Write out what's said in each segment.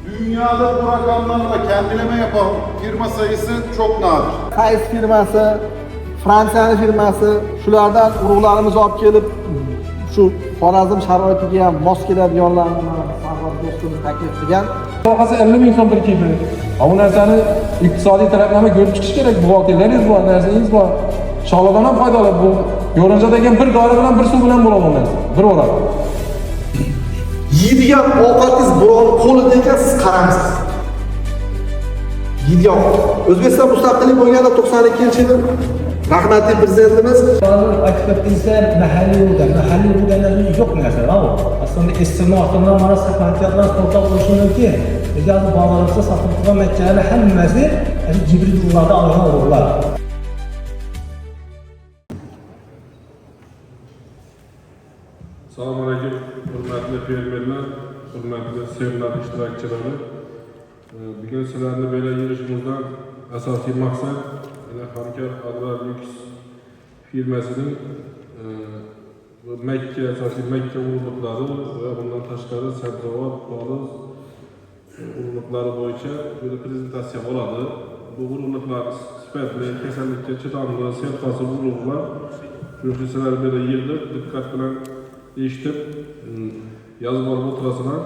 Dünyada bu rakamlarla kendileme yapan firma sayısı çok nadir. Qaysi firmasi, Fransiyaning firmasi, shulardan urug'larimiz olib kelib, shu Xorazm sharoitiga ham mos keladiganlarni Sarvar do'stimiz taklif qilgan. Sohasi 50 ming so'm bir kiyim. Bu narsani iqtisodiy taraflama ko'rib chiqish kerak. Buxgalterlaringiz bor, narsangiz bor. Shog'lardan ham foydali. Bu yo'rinjadagi bir dori bilan bir suv bilan bo'la olmaydi. Bir o'rab. Yeydigan ovqatingiz birovning qo'lida ekan, siz qaramsiz. Yeydigan O'zbekiston mustaqillik bo'lganda 92-yil rahmatli prezidentimiz ekspertizlar mahalliy bo'lganlar yo'q narsa. Aslında iste'moldan mana safariyatlar to'xtab bo'lishi mumkin. Agar bozorda sotilgan mahsulotlar hammasi gibrid urug'larda olingan urug'lar. Assalomu alaykum, hurmatli fermerlar, hurmatli seminar ishtirokchilari. Bugun sizlarni bu yerga yig'ishimizdan asosiy maqsad Hamkor Adva Lux firmasining Makka asosiy Makka urug'lari va bundan tashqari sabzavot, poliz urug'lari bo'yicha bir prezentatsiya bo'ladi. Bu urug'lar sifatli, kasallikka chidamli, serhosil urug'lar. Shuning sizlar bu yerga yig'ib, diqqat bilan eshitib, yozib olib o'tirasizlar.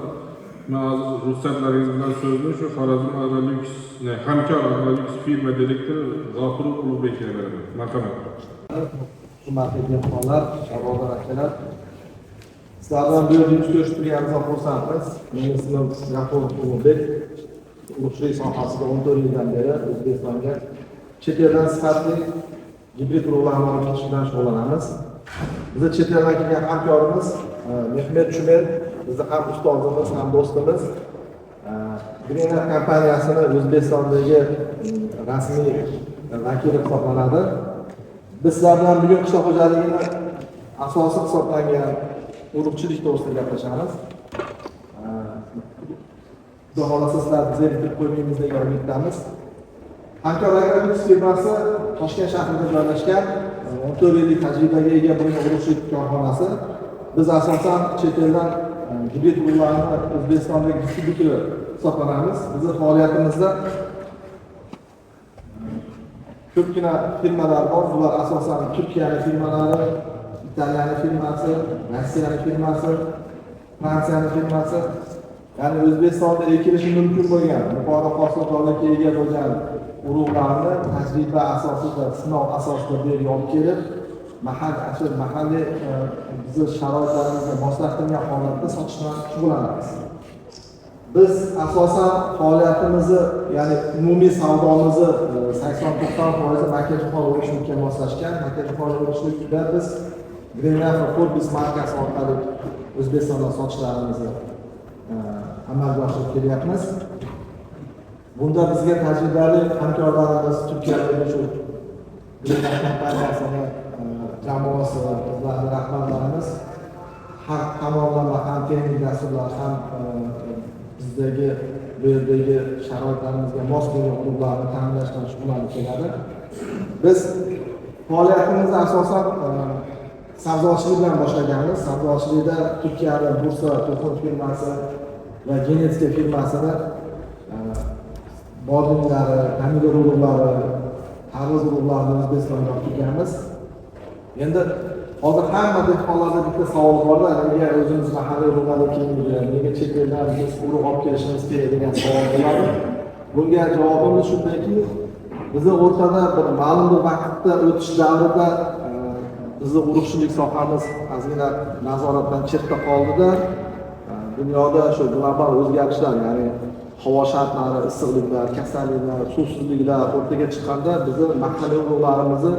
Men hozir ruxsatlaringiz bilan so'zni shu Xorazm Adva Lux, Hamkor Adva Lux firma direktori G'ofur Ulug'bekga beraman. Marhamat. hurmatli mehmonlar, sharoitlar akalar. Sizlardan bu yerda yuz ko'rishib turganimizdan xursandmiz. Mening ismim G'ofur Ulug'bek. Urug'chilik sohasida 14 yildan beri O'zbekistonga chet eldan sifatli gibrid urug'larni olib kelish bilan shug'ullanamiz. Bizni chet eldan kelgan hamkorimiz Mehmet Chumer, bizni ham ustozimiz, ham do'stimiz. Greener kompaniyasini O'zbekistondagi rasmiy vakili hisoblanadi. Biz sizlar bilan bugun qishloq xo'jaligini asosi hisoblangan urug'chilik to'g'risida gaplashamiz. Xudo xolasa sizlar bizga bitirib qo'ymaymiz degan umiddamiz. Hamkor Adva Lux firmasi Toshkent shahrida joylashgan 14 yillik tajribaga ega bo'lgan urug'chilik korxonasi. Biz asosan chet eldan gibrid urug'larni O'zbekistondagi distributor hisoblanamiz. Bizning faoliyatimizda ko'pgina firmalar bor. Bular asosan Turkiyaning firmalari, Italiyaning firmasi, Rossiyaning firmasi, Fransiyaning firmasi. Ya'ni O'zbekistonda ekilishi mumkin bo'lgan, yuqori hosilxonlikka ega bo'lgan urug'larni tajriba asosida, sinov asosida bu yerga olib kelib, mahalliy bizni sharoitlarimizga moslashtirgan holatda sotish bilan shug'ullanamiz. Biz asosan faoliyatimizni, ya'ni umumiy savdomizni 80-90% makiyajxona urug'chilikka moslashgan. Makiyajxona urug'chilikda biz Greener Forbes markasi orqali O'zbekistonda sotishlarimizni amalga oshirib kelyapmiz. Bunda bizga tajribali hamkorlarimiz Turkiyadagi shu Greener kompaniyasini jamoasi, bizlarning rahbarlarimiz har tomonlama ham texnik dasturlar ham bizdagi bu yerdagi sharoitlarimizga mos kelgan urug'larni ta'minlash bilan shug'ullanib keladi. Biz faoliyatimizni asosan sabzavotchilik bilan boshlaganmiz. Sabzavotchilikda Turkiyaning Bursa to'qim firmasi va Genetika firmasini bodringlari, pomidor urug'lari, tarvuz urug'larini O'zbekistonga olib kelganmiz. Endi hozir hamma dehqonlarda bitta savol borda, nega o'zimiz mahalliy urug'larni kelmaydi, nega chet eldan biz urug' olib kelishimiz kerak degan savol bo'ladi. Bunga javobimiz shundaki, bizni o'rtada bir ma'lum bir vaqtda o'tish davrida bizni urug'chilik sohamiz ozgina nazoratdan chetda qoldida, dunyoda shu global o'zgarishlar, ya'ni havo shartlari, issiqliklar, kasalliklar, suvsizliklar o'rtaga chiqqanda bizni mahalliy urug'larimizni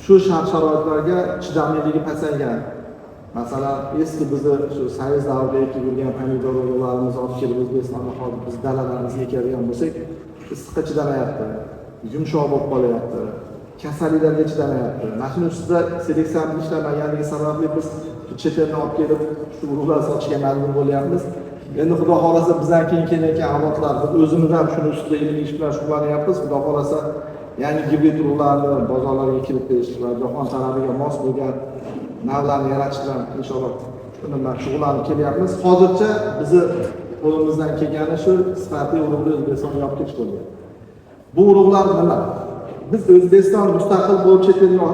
shu shart-sharoitlarga chidamliligi pasaygan. Masalan, eski bizni shu sovet davrida ekib yurgan pomidor urug'larimizni olib kelib O'zbekistonda hozir biz dalalarimizga ekadigan bo'lsak, issiqqa chidamayapti, yumshoq bo'lib qolyapti, kasalliklarga chidamayapti. Mana shuning ustida seleksiyani ishlamaganligi sababli biz chet eldan olib kelib shu urug'lar sotishga majbur bo'lyapmiz. Endi xudo xolasa bizdan keyin kelayotgan avlodlar biz o'zimiz ham shuni ustida ilmiy ish bilan shug'ullanyapmiz. Xudo xolasa yangi gibrid urug'larni bozorlarga kirib kelish va jahon talabiga mos bo'lgan navlarni yaratish bilan inshaalloh nima shug'ullanib kelyapmiz. Hozircha bizni qo'limizdan kelgani shu sifatli urug'ni O'zbekistonga olib kelish bo'lgan. Bu urug'lar nima? Biz O'zbekiston mustaqil bo'lib chet elga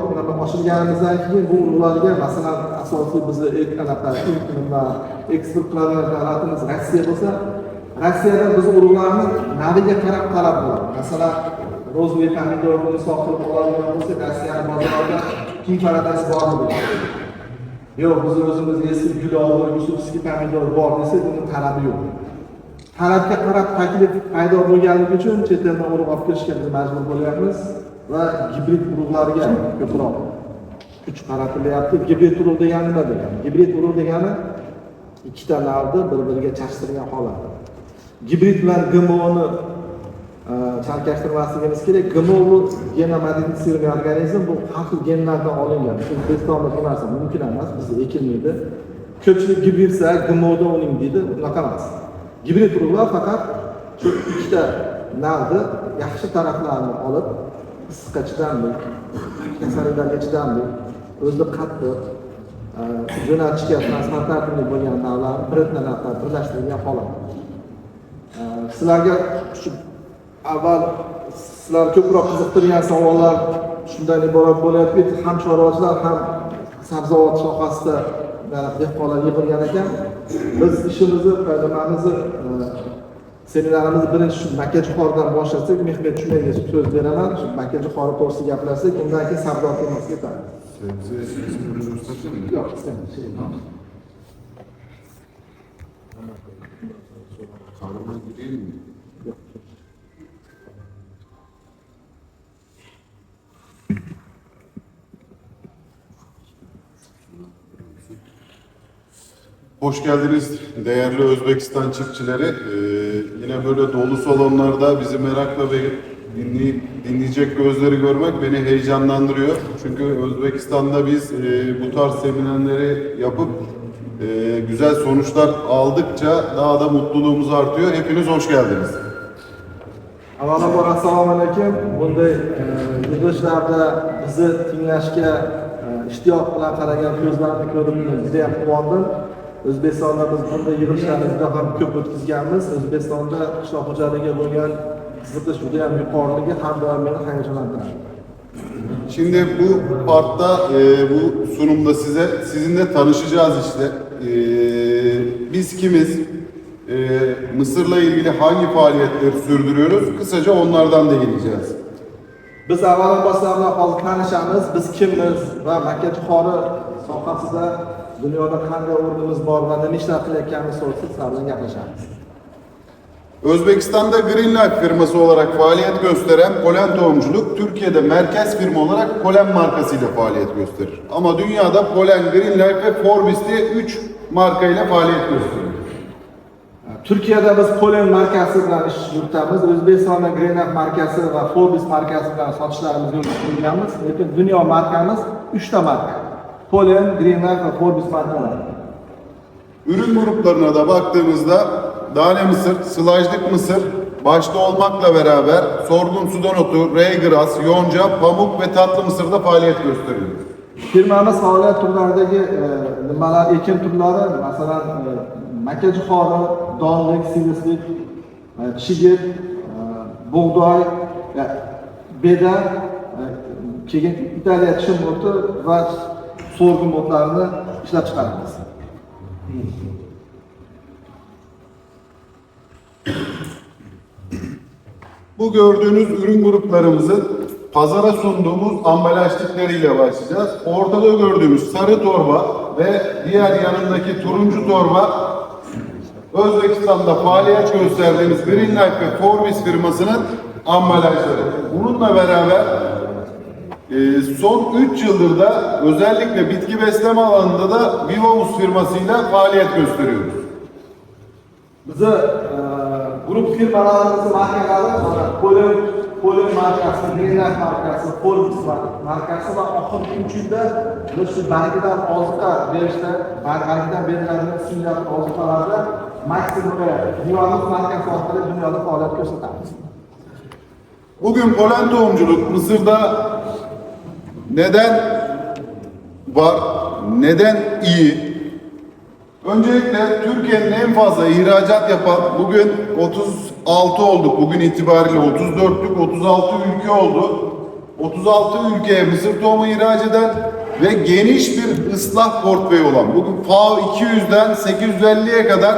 oshirganimizdan keyin bu urug'larga masalan asosiy bizni eksport qiladigan davlatimiz Rossiya bo'lsa, Rossiyada biz urug'larni naviga qarab bo'ladi. Masalan, rozvoy pomidorni misol qilib oladigan bo'lsak, Rossiyaning bozorida keng paradasi bormi deydi. Yo'q, biz o'zimiz eski Gulog'or, Yusufskiy pomidor bor desak, uning talabi yo'q. Talabga qarab taklif paydo bo'lganligi uchun chet eldan urug' olib kelishga biz majbur bo'lyapmiz va gibrid urug'larga ko'proq kuch qaratilyapti. Gibrid urug' degani nima degani? Gibrid urug' degani ikkita navni bir-biriga chaqishtirgan holat. Gibrid bilan GMO'ni chalkashtirmasligimiz kerak. GMO bu genomodifitsirованный organizm, bu har xil genlardan olingan. O'zbekistonda bu narsa mumkin emas, bizda ekilmaydi. Ko'pchilik gibridsa GMO'da uning deydi, unaqa emas. Gibrid urug'lar faqat shu ikkita navni yaxshi taraflarini olib, issiqqa chidamlik, kasalliklarga chidamlik, o'zida qattiq jo'natishga transportatorlik bo'lgan navlarni birlashtirilgan holat. Sizlarga shu avval sizlar ko'proq qiziqtirgan savollar shundan iborat bo'lyapti. Ham chorvachilar, ham sabzavot sohasida dehqonlar yig'ilgan ekan. Biz ishimizni, nimamizni, seminarimizni birinchi shu Makkajo'xoridan boshlasak, Mehmet Chumayga so'z beraman. Shu Makkajo'xori to'g'risida gaplashsak, undan keyin sabzavot temasiga o'tamiz. Yo'q, Hoş geldiniz değerli Özbekistan çiftçileri. Yine böyle dolu salonlarda bizi merakla ve dinleyecek gözleri görmek beni heyecanlandırıyor. Çünkü Özbekistan'da biz bu tarz seminerleri yapıp güzel sonuçlar aldıkça daha da mutluluğumuz artıyor. Hepiniz hoş geldiniz. Avvalambor assalomu alaykum. Bunday yig'ilishlarda bizni tinglashga ishtiyoq bilan qaragan ko'zlarni ko'rib juda ham quvondim. O'zbekistonda biz bunday yig'ilishlarni juda ham ko'p o'tkazganmiz. O'zbekistonda qishloq xo'jaligiga bo'lgan qiziqish juda ham yuqoriligi har doim meni hayajonlantiradi. Şimdi bu partta, bu sunumda sizinle tanışacağız işte. Biz kimiz? Mısır'la ilgili hangi faaliyetleri sürdürüyoruz? Kısaca onlardan değineceğiz. Biz avvalambor sizlar hozir tanishamiz. Biz kimmiz va Makkajo'xori sohasida dunyoda qanday o'rnimiz bor va nima ishlar qilayotganimiz to'g'risida sizlar bilan gaplashamiz. Özbekistan'da Green Life firması olarak faaliyet gösteren Polen Tohumculuk, Türkiye'de merkez firma olarak Polen markasıyla faaliyet gösterir. Ama dünyada Polen, Green Life ve Forbis diye 3 markayla faaliyet gösteriyor. Turkiyada biz Polen markasi bilan ish yuritamiz. O'zbekistonda Green Life markasi va Forbis markasi bilan sotishlarimizni yo'lga qo'yganmiz. Lekin dunyo markamiz 3 ta marka. Polen, Green Life va Forbis markalari. Ürün gruplarına da baktığımızda Dane mısır, sılajlık mısır başta olmakla beraber sorgun sudan otu, reygras, yonca, pamuk ve tatlı mısırda faaliyet gösteriyor. Firmamiz faoliyat turlaridagi nimalar ekin turlari, masalan, Makkajo'xori, donlik, sivrislik, chigit, bug'doy, beda, keyin Italiya chim o'ti va sorghum o'tlarini ishlab chiqaramiz. Bu gördüğünüz ürün gruplarımızın pazara sunduğumuz ambalaj tipleriyle başlayacağız. Ortada gördüğümüz sarı torba ve diğer yanındaki turuncu torba Özbekistan'da faaliyet gösterdiğimiz Green Life ve Forbis firmasının ambalajları. Bununla beraber son 3 yıldır da özellikle bitki besleme alanında da Vivavus firmasıyla faaliyet gösteriyoruz. Bizi grup firmalarimiz markalari Polen markasi, Green Life markasi, Forbis markasi va oxirgi 3 yilda biz shu bankidan oziqa berishda, bankdan beriladigan simlar oziqalarda maksimum Vivavus markasi orqali dunyoda faoliyat ko'rsatamiz. Bugün polen tohumculuk Mısır'da neden var, neden iyi? Öncelikle Türkiye'nin en fazla ihracat yapan, bugün 36 olduk, bugün itibariyle 34'lük 36 ülke oldu. 36 ülkeye mısır tohumu ihraç eden ve geniş bir ıslah portföyü olan, bugün FAO 200'den 850'ye kadar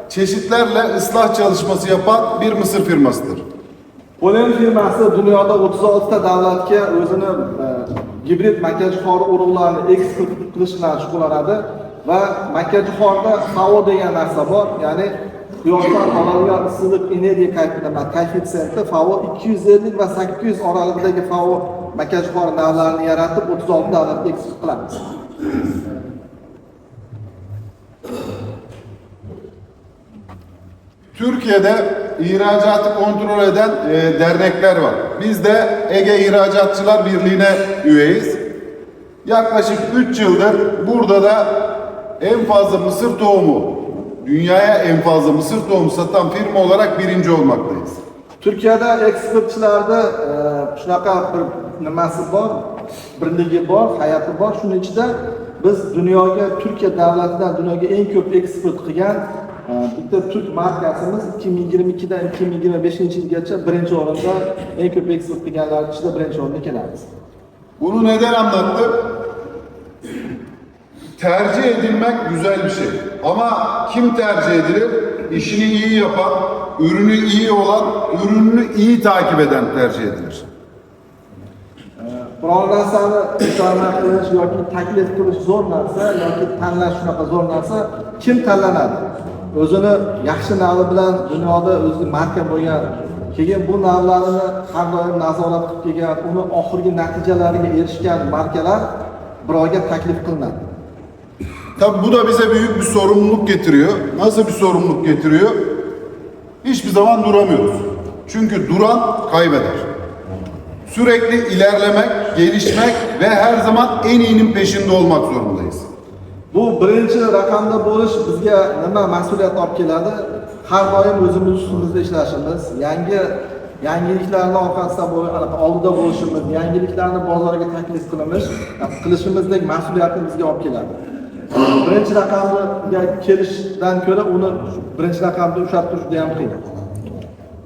çeşitlerle ıslah çalışması yapan bir mısır firmasıdır. Polen firması dunyoda 36 ta davlatga o'zini gibrid makkajo'xori urug'larini eksport qilish bilan shug'ullanadi va makkajo'xorida FAO degan narsa bor, ya'ni quyoshdan olingan issiqlik energiya koeffitsiyenti FAO 250 va 800 oralig'idagi FAO makkajo'xori navlarini yaratib 36 davlatga eksport qilamiz. Türkiye'de ihracatı kontrol eden dernekler var. Biz de Ege İhracatçılar Birliği'ne üyeyiz. Yaklaşık 3 yıldır burada da en fazla mısır tohumu, dünyaya en fazla mısır tohumu satan firma olarak birinci olmaktayız. Turkiyada eksportchilarda shunaqa bir nimasi bor, birligi bor, hayati bor. Shuning ichida biz dunyoga, Turkiya davlatidan dunyoga eng ko'p eksport qilgan bitta Türk markasimiz 2022dan 2025-yilgacha birinchi o'rinda, eng ko'p eksport qilganlar ichida birinchi o'rinda kelamiz. Bunu neden anlattım? Tercih edilmek güzel bir şey. Ama kim tercih edilir? İşini iyi yapan, ürünü iyi olan, ürününü iyi takip eden tercih edilir. Biror narsani imtihon qilish yoki taklif qilish zo'r narsa yoki tanlash shunaqa zo'r narsa, kim tanlanadi? O'zini yaxshi navi bilan dunyoda o'zi marka bo'lgan, keyin bu navlarini har doim nazorat qilib kelgan, uni oxirgi natijalariga erishgan markalar birovga taklif qilinadi. Tabii bu da bize büyük bir sorumluluk getiriyor. Nasıl bir sorumluluk getiriyor? Hiçbir zaman duramıyoruz. Çünkü duran kaybeder. Sürekli ilerlemek, gelişmek ve her zaman en iyinin peşinde olmak zorundayız. Bu birinchi raqamda bo'lish bizga nima mas'uliyat olib keladi? Har doim o'zimiz ustimizda ishlashimiz, yangiliklarni orqasida oldida bo'lishimiz, yangiliklarni bozorga taklif qilishimizdek mas'uliyatni bizga olib keladi. Birinchi raqamga kelishdan ko'ra uni birinchi raqamda ushlab turish juda ham qiyin.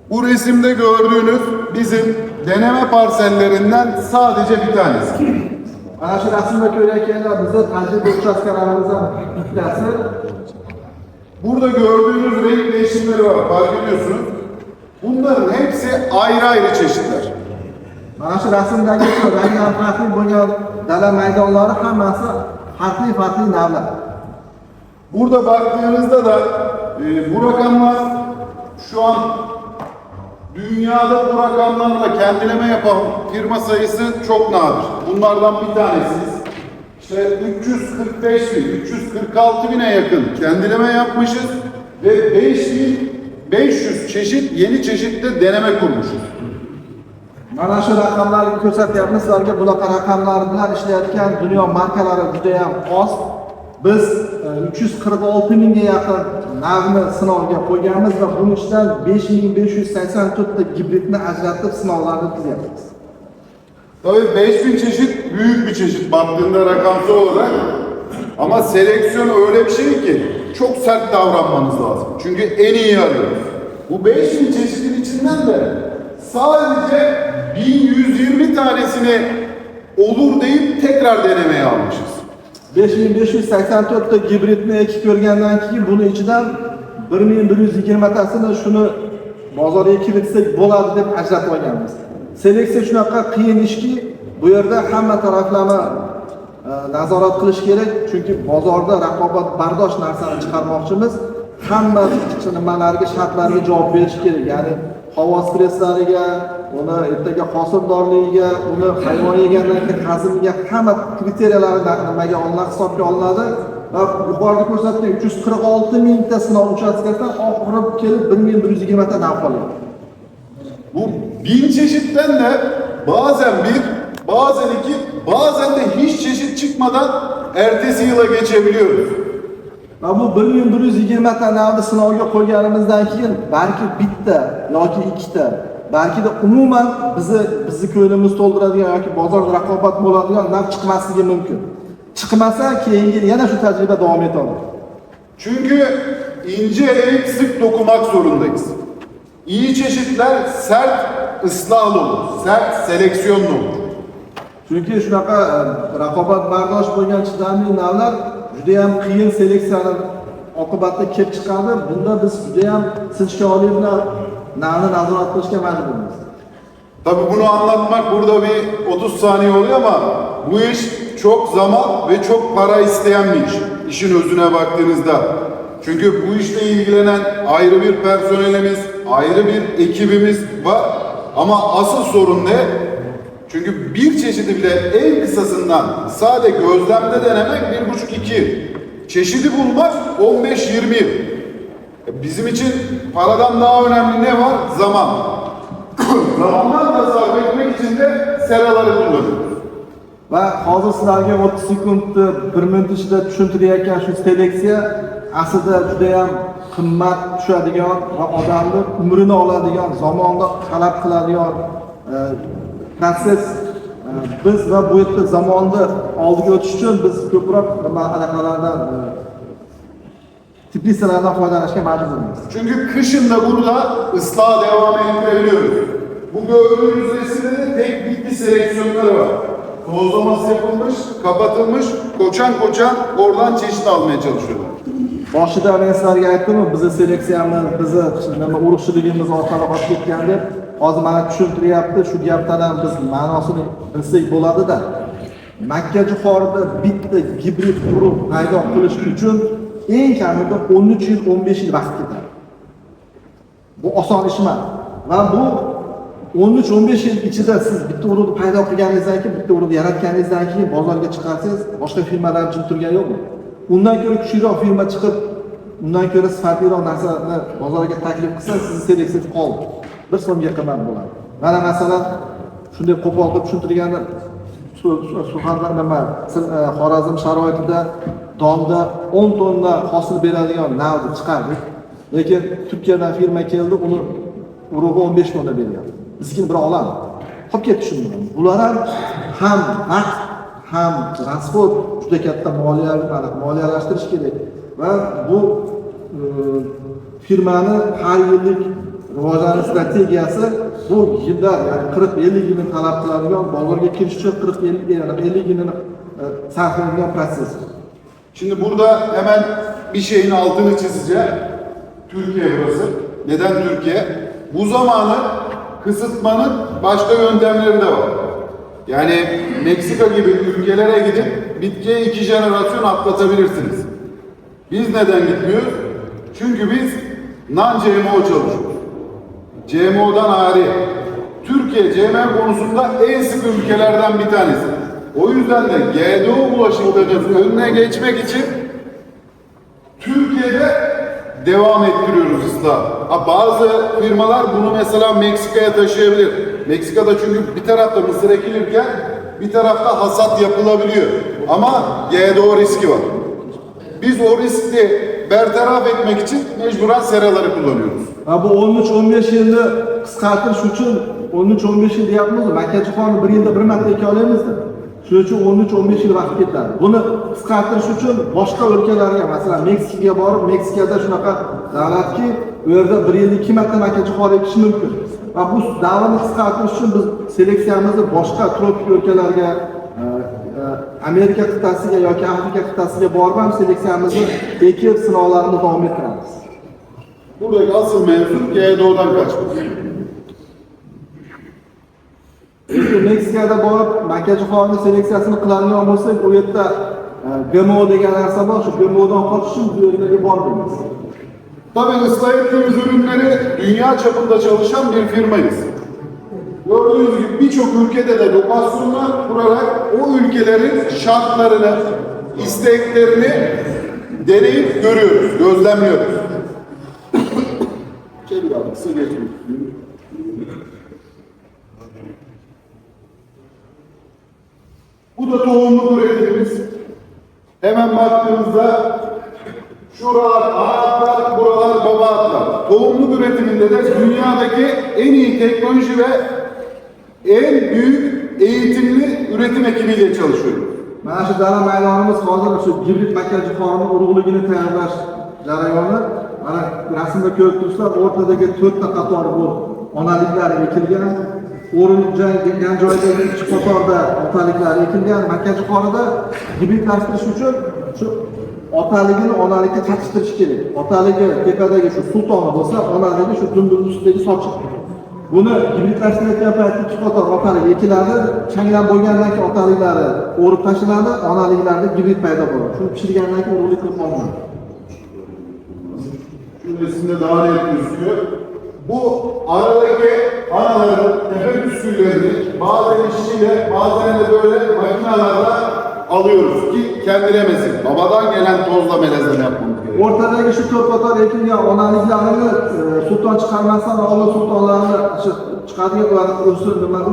Bu resimde gördüğünüz bizim deneme parsellerinden sadece bir tanesi. Ana shu rasmda ko'rayotganlar bizni tajriba uchastkalarimizdan ikkitasi. Burada gördüğünüz renk değişimleri var, fark ediyorsunuz. Bunların hepsi ayrı ayrı çeşitler. Mana shu rasmdagi ranglar farqli bo'lgan dala maydonlari hammasi farklı navlar. Burada baktığınızda da bu rakamlar şu an dünyada bu rakamlarla kendileme yapan firma sayısı çok nadir. Bunlardan bir tanesiyiz. İşte 345 bin, 346 bine yakın kendileme yapmışız ve 5500 çeşit yeni çeşitte deneme kurmuşuz. Mana shu raqamlarni ko'rsatyapmiz sizlarga. Bunaqa raqamlar bilan ishlayotgan dunyo markalari juda ham oz. Biz 346 mingga yaqin navni sinovga qo'yganmiz va buning ichidan 5584 ta gibridni ajratib sinovlarni o'tkazyapmiz. Tabii 5000 çeşit büyük bir çeşit baktığında rakamsal olarak. Ama seleksiyon öyle bir şey ki çok sert davranmanız lazım. Çünkü en iyi arıyoruz. Bu 5000 çeşidin içinden de sadece 1120 tanesini olur deyip tekrar denemeye almışız. 5584 ta gibridni ekib ko'rgandan keyin buni ichidan 1120 tasini shuni bozorga kiritsak bo'ladi deb ajratib olganmiz. Seleksiya shunaqa qiyin ishki, bu yerda hamma taraflarni nazorat qilish kerak, chunki bozorda raqobatbardosh narsani chiqarmoqchimiz. Hamma nimalarga, shartlarga javob berish kerak. Ya'ni havo stresslariga, uni ertaga hosildorligiga, uni hayvon yegandan keyin hazmiga hamma kriteriyalarni nimaga olinadi, hisobga olinadi va yuqorida ko'rsatgan 346 mingta sinov uchastkasidan oxiri kelib 1120 ta nav qolyapti. Bu 1000 çeşitten de bazen bir, bazen iki, bazen de hiç çeşit çıkmadan ertesi yıla geçebiliyoruz. Va bu 1120 ta navni sinovga qo'yganimizdan keyin balki bitta yoki ikkita, balki de umuman bizni ko'nglimiz to'ldiradigan yoki bozorda raqobat bo'ladigan nav chiqmasligi mumkin. Chiqmasa keyingi yana shu tajriba davom etadi. Çünkü ince eleyip sık dokumak zorundayız. İyi çeşitler sert ıslahlı olur, sert seleksiyonlu olur. Chunki shunaqa raqobatbardosh bo'lgan chidamli navlar juda ham qiyin seleksiyani oqibatida kelib chiqadi. Bunda biz juda ham sinchkovlik bilan navni nazorat qilishga majburmiz. Tabii bunu anlatmak burada bir 30 saniye oluyor ama bu iş çok zaman ve çok para isteyen bir iş. İşin özüne baktığınızda. Çünkü bu işle ilgilenen ayrı bir personelimiz, ayrı bir ekibimiz var. Ama asıl sorun ne? Çünkü bir çeşidi bile en kısasından sade gözlemde denemek 1,5-2 yıl. Çeşidi bulmak 15-20 yıl. Bizim için paradan daha önemli ne var? Zaman. Zamandan tasarruf etmek için de seraları kullanıyoruz. Va hozir sizlarga 30 sekundni 1 minut ichida tushuntirayotgan shu seleksiya aslida juda ham qimmat tushadigan va odamni umrini oladigan, zamonda talab qiladigan proses. Biz va bu yerda zamonni oldiga o'tish uchun biz ko'proq anaqalardan teplisalardan foydalanishga majburmiz. Çünkü kışın da burada ıslaha devam ettirebiliyoruz. Bu gördüğünüz resimde tek bitki seleksiyonları var. Tozlaması yapılmış, kapatılmış, koçan oradan çeşit almaya çalışıyorlar. Boshida men sizlarga aytdim-ku, bizni seleksiyamiz, bizni nima urug'chiligimiz orqali olib ketgan deb, hozir mana tushuntiryapti. Shu gapdan ham biz ma'nosini bilsak bo'ladi-da. Makka jo'xorida bitta gibrid urug' paydo qilish uchun eng kamida 13 yil, 15 yil vaqt ketadi. Bu oson ish emas. Va bu 13-15 yil ichida siz bitta urug'ni paydo qilganingizdan keyin, bitta urug'ni yaratganingizdan keyin bozorga chiqarsangiz, boshqa firmalar jim turgani yo'qmi? Undan ko'ra kuchliroq firma chiqib, undan ko'ra sifatliroq narsani bozorga taklif qilsa, sizni seleksiyasi qoldi. 1 so'mga qimmat bo'ladi. Mana masalan, shunday qo'pol qilib tushuntirganda Surxondaryo nima, Xorazm sharoitida donda 10 tonna hosil beradigan navni chiqardik. Lekin Turkiyadan firma keldi, uni urug'i 15 tonna beryapti. Bizga bir olam. Qolib ketdi shunday. Bular ham vaqt, ham transport juda katta moliyalashtirish kerak va bu firmani har yillik rivojlanish strategiyasi bu yillar, ya'ni 40-50 yilni talab qiladigan, bozorga kirish uchun 40-50 yilni sarflaydigan proses. Şimdi burada hemen bir şeyin altını çizeceğim. Türkiye burası. Neden Türkiye? Bu zamanı kısıtmanın başka yöntemleri de var. Yani Meksika gibi ülkelere gidip bitkiye 2 jenerasyon atlatabilirsiniz. Biz neden gitmiyoruz? Çünkü biz non-GMO çalışıyoruz. GMO'dan hariç. Türkiye GMO konusunda en sık ülkelerden bir tanesi. O yüzden de GDO bulaşıklarının önüne geçmek için Türkiye'de devam ettiriyoruz ıslahı. Bazı firmalar bunu mesela Meksika'ya taşıyabilir. Meksika'da çünkü bir tarafta mısır ekilirken bir tarafta hasat yapılabiliyor. Ama GDO riski var. Biz o riski bertaraf etmek için mecburen seraları kullanıyoruz. Bu 13-15 yilni qisqartirish uchun 13-15 yil deyapmiz, Makka jo'xorini 1 yilda 1 marta eka olamizda. Shuning uchun 13-15 yil vaqt ketadi. Buni qisqartirish uchun boshqa o'lkalarga, masalan Meksikaga borib, Meksikada shunaqa davlatki, u yerda 1 yilda 2 marta Makka jo'xori ekish mumkin. Va bu davrni qisqartirish uchun biz seleksiyamizni boshqa tropik o'lkalarga, Amerika qit'asiga yoki Afrika qit'asiga borib ham seleksiyamizni ekib sinovlarni davom ettiramiz. Buradaki asıl mevzu GDO'dan kaçmak. Meksikada borib Makka jo'xorini seleksiyasini qiladigan bo'lsak, u yerda GMO degan narsa bor, shu GMO'dan qochish uchun bu yerga bormaymiz. Tabii ıslah ettiğimiz ürünleri dünya çapında çalışan bir firmayız. Gördüğünüz gibi birçok ülkede de lokasyonlar kurarak o ülkelerin şartlarını, isteklerini deneyip görüyoruz, gözlemliyoruz. Çevir abi, kısa geçmiyor. Bu da tohumluk üretimimiz. Hemen baktığımızda şuralar ana atlar, buralar baba atlar. Tohumluk üretiminde de dünyadaki en iyi teknoloji ve en büyük eğitimli üretim ekibiyle çalışıyoruz. Mana shu dala maydonimiz hozir shu gibrid Makka jo'xorini urug'ligini tayyorlash jarayoni mana rasmda ko'rib turibsizlar, o'rtadagi 4 ta qator bu onaliklar ekilgan, o'ringan joydagi 2 qatorda otaliklar ekilgan. Makkajo'xorida gibridlashtirish uchun shu otaligini onalikka chatishtirish kerak. Otaligi tepadagi shu sultoni bo'lsa, onaligi shu dumdum ustidagi sochiq. Buni gibridlashtirayotgan paytda 2 qator otalik ekiladi, changlab bo'lgandan keyin otaliklari o'rib tashlanadi, onaliklarda gibrid paydo bo'ladi. Shuni pishirgandan keyin urug'lik qilib olinadi. Şu resimde daha net gözüküyor. Bu aradaki anaların tepe püsküllerini bazen işçiyle bazen de böyle makinelerle alıyoruz ki kendilemesin. Babadan gelen tozla melezleme yapmamız gerekiyor. O'rtadagi shu 4 qator ekilgan onaliklarini sulton chiqarmasdan oldin sultonlarni chiqadigan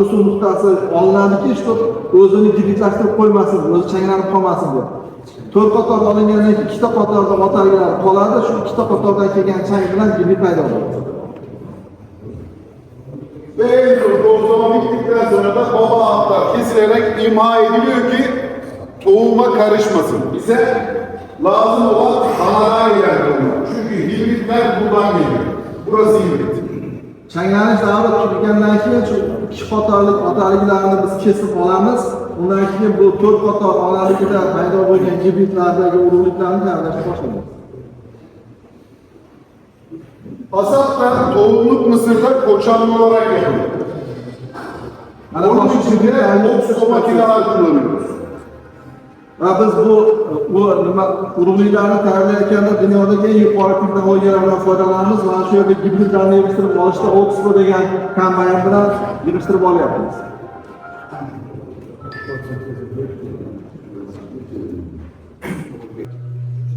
o'suv nuqtasi olinadiki, shu o'zini gibridlashtirib qo'ymasin, o'zi changlanib qolmasin deb. 4 qator olingandan keyin 2 ta qatorda otaliklar qoladi, shu 2 ta qatordan kelgan chang bilan gibrid paydo bo'ladi. Ve en son tozlama bittikten sonra da baba atlar kesilerek imha ediliyor ki tohuma karışmasın. Bize lazım olan anadan gelen tohumlar. Çünkü hibritler buradan geliyor. Burası hibrit. Changlanish davri tugagandan keyin shu 2 qatorlik otaliklarni biz kesib olamiz. Undan keyin bu 4 qator onaligida paydo bo'lgan gibridlardagi urug'liklarni tayyorlashni boshlaymiz. Hasat da tohumluk mısırda koçanlı olarak yapılıyor. Onun için de otsu makineler kullanıyoruz. Va biz bu nima urug'liklarni tayyorlayotganda dunyodagi eng yuqori texnologiyalardan foydalanamiz va shu yerda gibridlarni yig'ishtirib olishda Oxford degan kombayn bilan yig'ishtirib olyapmiz.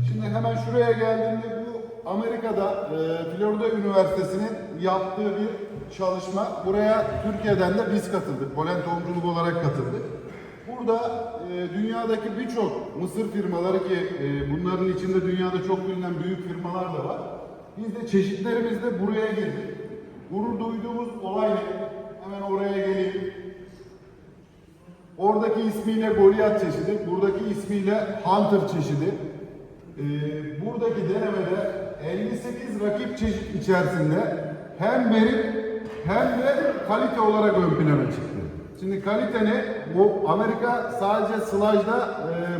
Şimdi hemen şuraya geldiğimde bu Amerika'da Florida Üniversitesi'nin yaptığı bir çalışma. Buraya Türkiye'den de biz katıldık. Polen tohumculuk olarak katıldık. Burada dünyadaki birçok mısır firmaları ki bunların içinde dünyada çok bilinen büyük firmalar da var. Biz de çeşitlerimizle buraya girdik. Gurur duyduğumuz olay ne? Hemen oraya geleyim. Oradaki ismiyle Goliath çeşidi, buradaki ismiyle Hunter çeşidi. Buradaki denemede 58 rakip çeşit içerisinde hem verim hem de kalite olarak ön plana çıktı. Şimdi kalite ne? Bu Amerika sadece sılajda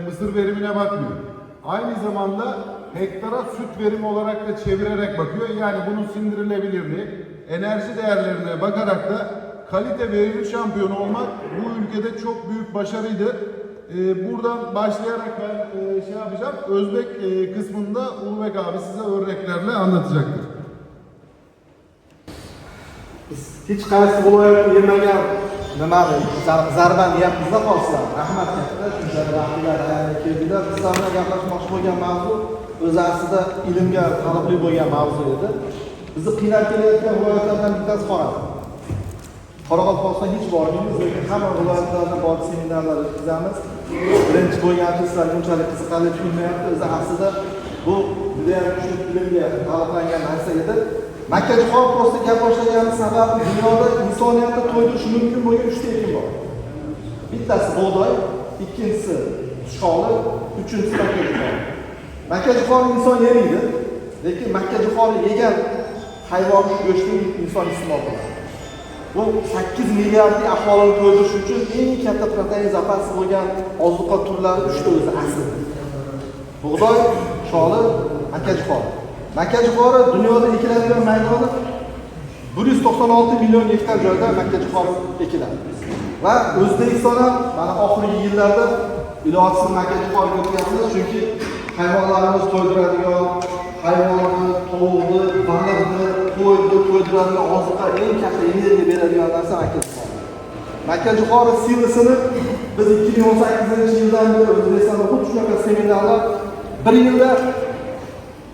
mısır verimine bakmıyor. Aynı zamanda hektara süt verimi olarak da çevirerek bakıyor. Yani bunun sindirilebilirliği, enerji değerlerine bakarak da kalite verim şampiyonu olmak bu ülkede çok büyük başarıydı. Buradan başlayarak ben şey yapacağım. Özbek kısmında Ulubek abi size örneklerle anlatacaktır. Hech qaysi viloyat yemagan nimani zarbani yeyapmiz-da hozir. Rahmat katta, shunchalik vaqtlar keldilar. Sizlar bilan gaplashmoqchi bo'lgan mavzu o'zi aslida ilmga taalluqli bo'lgan mavzu edi. Bizni qiynab kelayotgan viloyatlardan bittasi Xorazm. Qoraqalpog'iston hech bormaymiz, lekin hamma viloyatlarda borib seminarlar o'tkazamiz. Birinchi bo'lganida sizlar bunchalik qiziqarli tuyulmayapti. O'zi aslida bu juda ham kuchli ilmga taalluqlangan narsa edi. Makkajo'xor to'g'risida gap boshlaganimiz sababi dunyoda insoniyatni to'ydirishi mumkin bo'lgan 3 ta ekin bor. Bittasi bug'doy, ikkinchisi tushqoli, uchinchisi makkajo'xor. Makkajo'xorni inson yemaydi, lekin makkajo'xorni yegan hayvon go'shtini inson iste'mol qiladi. Bu 8 milliardli aholini to'ydirish uchun eng katta protein zapasi bo'lgan ozuqa turlari 3 ta o'zi asl. Bug'doy, sholi, makkajo'xor. Makkajo'xori dunyoda ekiladigan maydoni 196 million gektar joyda makkajo'xor ekiladi. Va O'zbekiston ham mana oxirgi yillarda ilojsiz makkajo'xorga o'tganmiz, chunki hayvonlarimiz to'ydiradigan, hayvonni, tovuqni, baliqni, qo'yni to'ydiradigan ozuqa eng katta energiya beradigan narsa makkajo'xor. Makkajo'xor silosini biz 2018-yildan beri O'zbekistonda xuddi shunaqa seminarlar bir yilda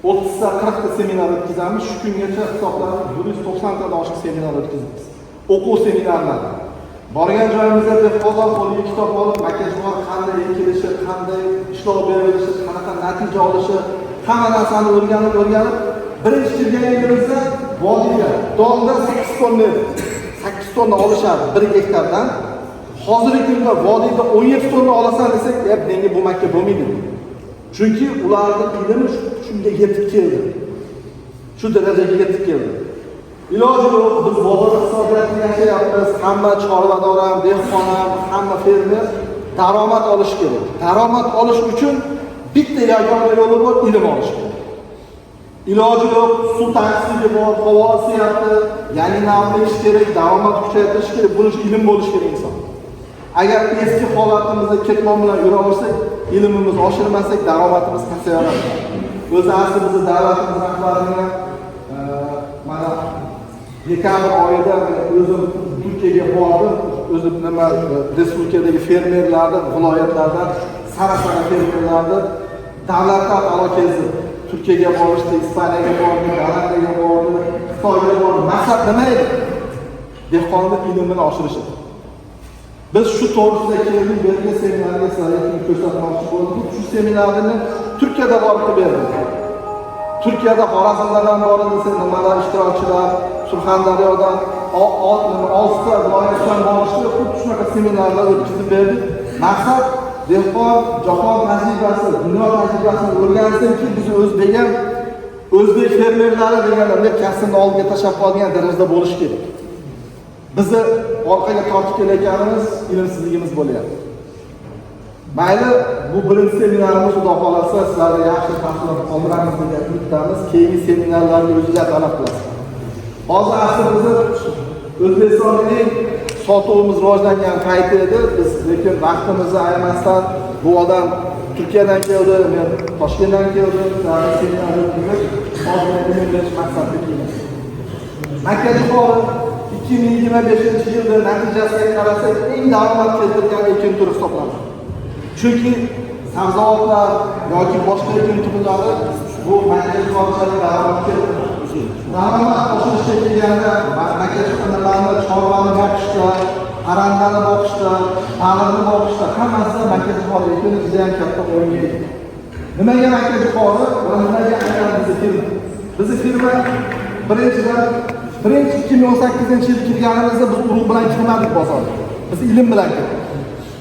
30 ta 40 ta seminar o'tkazamiz. Shu kungacha hisoblab 190 tadan oshiq seminar o'tkazamiz. O'quv seminarlari. Borgan joyimizda dehqonlar qo'liga kitob olib, makkajo'xor qanday ekilishi, qanday ishlov berilishi, qanaqa natija olishi, hamma narsani o'rganib, birinchi kirganligimizda vodiyga donda 8 tonna 8 tonna olishadi 1 gektardan. Hozirgi kunda vodiyda 17 tonna olasan desak, menga bu makka bo'lmaydi. Chunki ularning ilmi shunga yetib keldi. Shu darajaga yetib keldi. Iloji yo'q, biz bozor iqtisodiyotida yashayapmiz. Hamma chorvador ham, dehqon ham, hamma fermer daromad olish kerak. Daromad olish uchun bitta yagona yo'li bor, ilm olish kerak. Iloji yo'q, suv tanqisligi bor, havo isiyapti, yangi navni ish kerak, daromad kuchaytirish kerak, buning uchun ilm bo'lish kerak inson. Agar eski holatimizda ketmon bilan yuraversak, ilmimizni oshirmasak, daromadimiz pasayaveradi. O'zi asli bizni davlatimiz rahbariga mana dekabr oyida o'zim Turkiyaga bordim. O'zim nima respublikadagi fermerlarni, viloyatlardan sara-sara fermerlarni davlatdan aloqasi Turkiyaga borishdi, Ispaniyaga bordi, Gollandiyaga bordi, Xitoyga bordi. Maqsad nima edi? Dehqonning ilmini oshirish edi. Biz shu to'g'risida keldik, bergan seminarga sizlarga ko'rsatmoqchi bo'ldik. Shu seminarni Turkiyada borib berdik. Turkiyada Xorazmdan bordi, nimalar ishtirokchilar, Surxondaryodan, Oltita viloyatidan borishdi, xuddi shunaqa seminarlar o'tkazib berdik. Maqsad dehqon jahon tajribasi, dunyo tajribasini o'rgansinki, biz o'zbek fermerlari deganlar kasbni oldiga tashlab qolgan darajada bo'lish kerak. Bizni orqaga tortib kelayotganimiz ilmsizligimiz bo'lyapti. Mayli, bu birinchi seminarimiz xudo xolasa sizlarga yaxshi tafsilot qoldiramiz degan umiddamiz. Keyingi seminarlarga o'zingizlar talab qilasiz. Hozir asli bizni O'zbekistonning eng sotuvimiz rivojlangan payti edi. Biz lekin vaqtimizni ayamasdan bu odam Turkiyadan keldi, men Toshkentdan keldim, seminarga kelib, hozir men berish maqsadida keldim. Makkajo'xori 2025-yilda natijasiga qarasak, eng daromad keltirgan ekin turi hisoblanadi. Chunki sabzavotlar yoki boshqa ekin turlari bu makkajo'xoridan daromad keltiradi. Daromad oshirishga kelganda makkajo'xorilarni chorvani boqishda, parrandani boqishda, baliqni boqishda hammasi makkajo'xori ekini juda ham katta o'rin egalladi. Nimaga makkajo'xori va nimaga aynan bizni firma birinchidan 2018-yil kirganimizda biz urug' bilan kirmadik bozorga. Biz ilm bilan kirdik.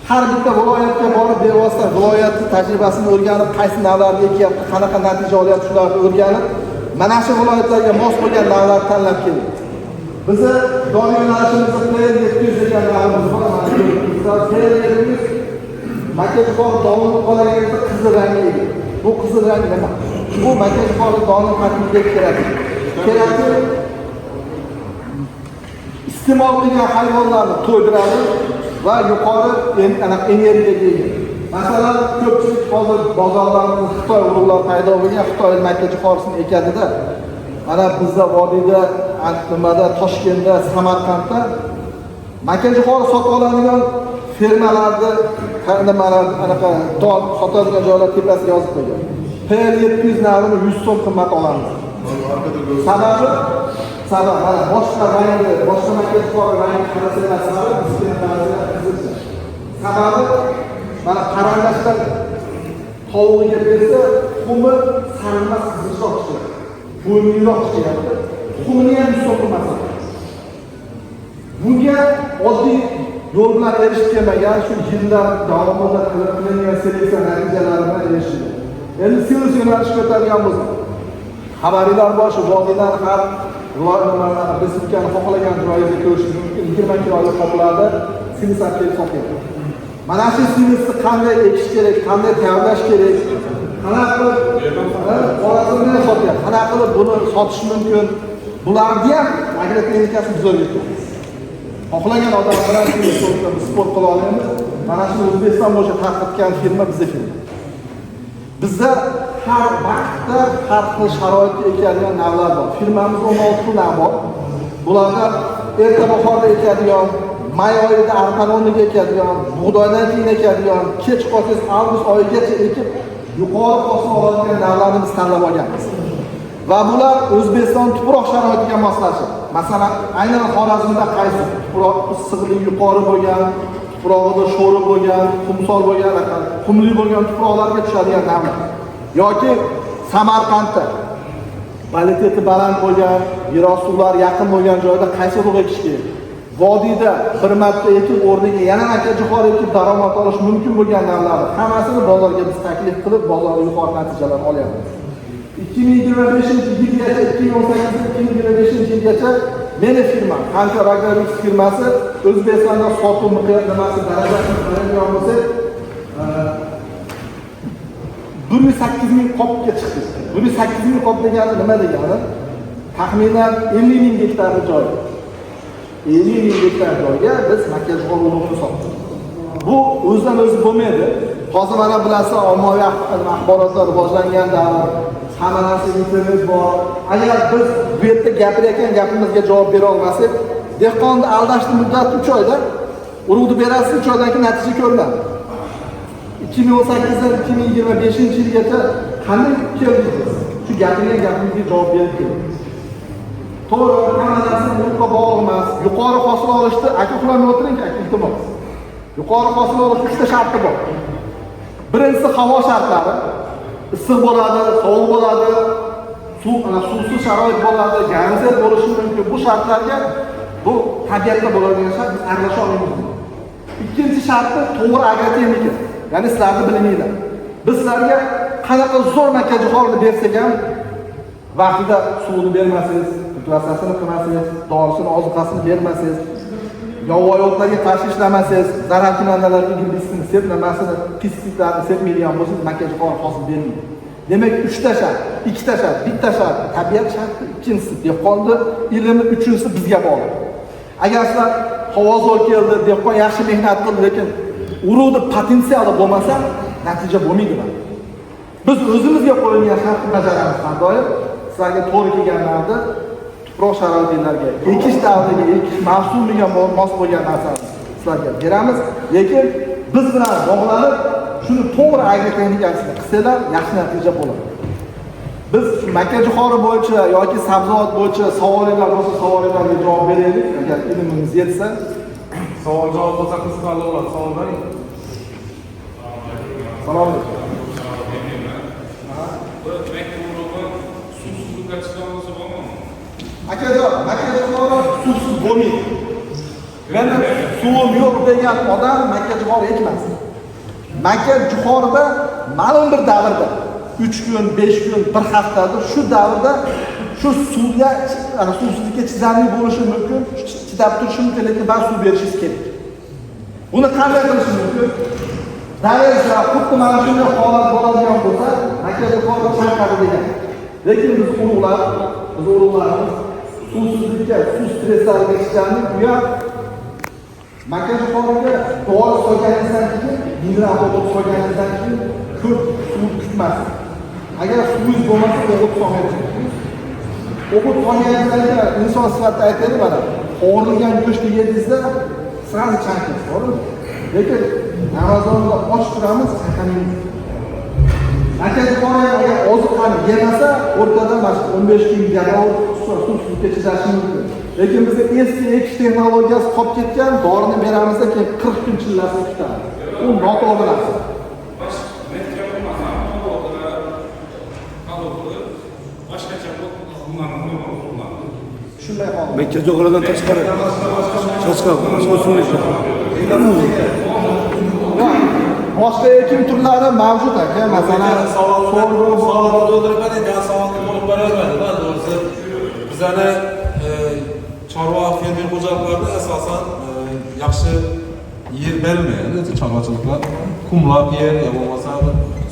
Har bitta viloyatga borib bevosita viloyatning tajribasini o'rganib, qaysi navlarni ekyapti, qanaqa natija olyapti, shularni o'rganib, mana shu viloyatlarga mos bo'lgan navlarni tanlab keldik. Bizni don yo'nalishimizda PR700 degan navimiz bor. Bizlar PR700 makkajo'xori doni qolaganida qizil rangga ega. Bu qizil rang nima? Bu makkajo'xori doni tarkibiga kerakli iste'mol qilgan hayvonlarni to'ydiradi va yuqori energiyaga ega. Masalan, ko'pchilik hozir bozorlarimizda Xitoy urug'lar paydo bo'lgan, Xitoy makkajo'xorisini ekadida. Mana bizda vodiyda, Antimada, Toshkentda, Samarqandda makkajo'xori sotib oladigan fermalarni, anaqa don sotadigan joylar tepasiga yozib qo'ygan. PR700 navini 100 so'm qimmat olamiz. Sabab mana boshqa rangli, boshqa makkajo'xori rangi qarasanglar sariq, bizga qarasanglar qizil. Sababi mana qarandashdan tovuqiga bersa, tuxumi sariqmas qizilroq chiqadi. Bo'yinroq chiqadi. Tuxumini ham so'qilmas. Bunga oddiy yo'l bilan erishib kelmagan, shu yillar davomida qilingan seleksiya natijalari bilan erishildi. Endi siyosiy yo'nalish ko'targan bo'lsa, xabarlar bor, shu vodiydan har respublikani xohlagan joyiga ko'rishingiz mumkin. 20 kilolik qoplarda simiz kelib sotyapti. Mana shu simizni qanday ekish kerak, qanday tayyorlash kerak, qanaqa qilib qorasimni sotyapti, qanaqa qilib buni sotish mumkin. Bularni ham agroklinikasi biz o'rgatamiz. Xohlagan odam bilan sport qila olamiz. Mana shu O'zbekiston bo'yicha tarqatgan firma bizning firma. Bizda har vaqtda har xil sharoitga ekadigan navlar bor. Firmamiz 16 xil nav bor. Bularga erta bahorda ekadigan, may oyida arpanoniga ekadigan, bug'doydan keyin ekadigan, kech qolsangiz avgust oyigacha ekib, yuqori hosil oladigan navlarni biz tanlab olganmiz. Va bular O'zbekiston tuproq sharoitiga moslashadi. Masalan, aynan Xorazmda qaysi tuproq issiqligi yuqori bo'lgan, tuprog'ida sho'ri bo'lgan, qumsol bo'lgan, qumli bo'lgan tuproqlarga tushadigan navlar. Yoki Samarqandda kvaliteti baland bo'lgan, yerosti suvlar yaqin bo'lgan joyda qaysi urug' ekish kerak? vodiyda bir marta ekib o'rniga yana makkajo'xori ekib daromad olish mumkin bo'lgan narlarni hammasini bozorga biz taklif qilib, bozorda yuqori natijalar olyapmiz. 2025-yilgacha, 2018-2025-yilgacha meni firmam, Hunter Agrolux firmasi O'zbekistonda sotuv miqyos nimasi darajasini qaraydigan bo'lsak, 108 ming qopga chiqdi. 108 ming qop degani nima degani? Taxminan 50 ming gektar joy. 50 ming gektar joyga biz makkajo'xori urug'ini sotdik. Bu o'zidan o'zi bo'lmaydi. Hozir mana bilasizlar, ommaviy axborotlar rivojlangan davr, hamma narsa internet bor. Agar biz bu yerda gapirayotgan gapimizga javob bera olmasak, dehqonni aldashni muddati 3 oyda, urug'ni berasiz, 3 oydan keyin natija ko'rinadi. 2018 dan 2025-yilgacha qanday keldingiz? Shu gapirgan gapimizga javob berib keldingiz. To'g'ri, hamma narsa mulkqa bog'liq emas. Yuqori hosil olishda aka uxlamay o'tiring, aka iltimos. Yuqori hosil olish 3 ta sharti bor. Birinchisi havo shartlari. Issiq bo'ladi, sovuq bo'ladi, suvsiz sharoit bo'ladi, garmsel bo'lishi mumkin. Bu shartlarga bu tabiatda bo'ladigan shart, biz aralasha olmaymiz. Ikkinchi sharti to'g'ri agrotexnika. Ya'ni sizlarni bilinglar. Biz sizlarga qanaqa zo'r makkajo'xorini bersak ham vaqtida suvni bermasangiz, filtratsiyasini qilmasangiz, dorisini, ozuqasini bermasangiz, yovvoyi o'tlarga qarshi ishlamasangiz, zararkunandalarga girbisini sepmamasini, pestitsidlarni sepmaydigan bo'lsangiz, makkajo'xori hosil bermaydi. Demak, 3 ta shart, 2 ta shart, bitta shart tabiat sharti, ikkinchisi dehqonni ilmi, uchinchisi bizga bog'liq. Agar sizlar havo zo'r keldi, dehqon yaxshi mehnat qildi, lekin urug'ni potensiali bo'lmasa, natija bo'lmaydi. Biz o'zimizga qo'yilgan shartni bajaramiz har doim. Sizlarga to'g'ri kelganlarda tuproq sharoitlarga, ekish davriga, ekish mavsumiga mos bo'lgan narsani sizlarga beramiz. Lekin biz bilan bog'lanib, shuni to'g'ri agrotexnikasini qilsanglar, yaxshi natija bo'ladi. Biz makkajo'xori bo'yicha yoki sabzavot bo'yicha savollar bo'lsa, savollarga javob beraylik, agar ilmimiz yetsa. Savol javob bo'lsa qiziqarli bo'ladi. Savol bering. Salom alaykum. Makkajo'xori suvsiz bo'lmaydi. Menda suvim yo'q degan odam makkajo'xori ekmas. Makkajo'xorida ma'lum bir davrda 3 kun, 5 kun, 1 haftada shu davrda shu suvga, suvsizlikka chidamli bo'lishi mumkin, chidab turishi mumkin, lekin ba'zi suv berishingiz kerak. Buni qanday qilish mumkin? Davrizda xuddi mana shunday holat bo'ladigan bo'lsa, makkajo'xori chaqadi degan. Lekin biz urug'larimiz suvsizlikka, suv stresslariga chidamli, bu ham makkajo'xoriga dori solganingizdan keyin, mineral o'g'it solganingizdan keyin ko'p suv kutmasin. Agar suvingiz bo'lmasa, o'g'it solmaysiz. O'g'it solganingizdan keyin inson sifatida aytaylik, mana qovurilgan go'shtni yedingizda sirani chanqaysiz, to'g'rimi? Lekin Amazonda ochib turamiz, chanqamaymiz. Makkajo'xori agar ozuqani yemasa, o'rtada mana 15 kun garov suvsizlikka chidashi mumkin. Lekin bizda eski ekish texnologiyasi qolib ketgan, dorini beramizda keyin 40 kun chillasini kutadi. U noto'g'ri narsa. Shunday hol. Makkajo'xoridan tashqari o'simlik boshqa ekin turlari mavjud aka, masalan, savollarni to'ldirib endi savolni to'lib berolmaydi-da, to'g'risi. Bizani chorva fermer xo'jaliklarida asosan yaxshi yer berilmaydi, chorvachiliklar. Kumlab yer, yo bo'lmasa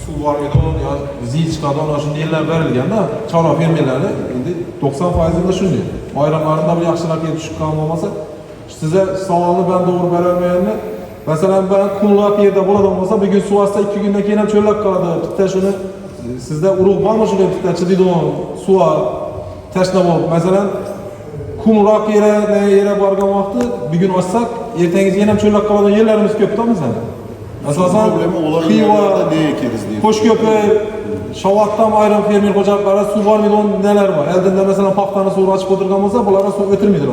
suv bor maydon yo zichqadon shunday yerlar berilganda, chorva fermerlari endi 90% da shunday. Bayramlarida bir yaxshiroq yer tushgan bo'lmasa, sizga savolni ben to'g'ri bera olmayman. Masalan, ben kumlab yerda bo'ladigan bo'lsa, bugun suv ostida 2 kundan keyin ham cho'llab qoladi. Bitta shuni sizda urug' bormi shunga bitta chidaydigan suv tashlab olib, masalan, kumroq yere borgan vaqtda bugun ochsak, ertangiz yana ham cho'llab qoladigan yerlarimiz ko'pda bizda. Asosan Xiva, Qo'shko'pir, Shovotdan ayrim fermer xo'jaliklari suv bormaydigan nelar bor. Eldinda masalan paxtani suvni ochib o'tirgan bo'lsa, bular suv o'tirmaydi.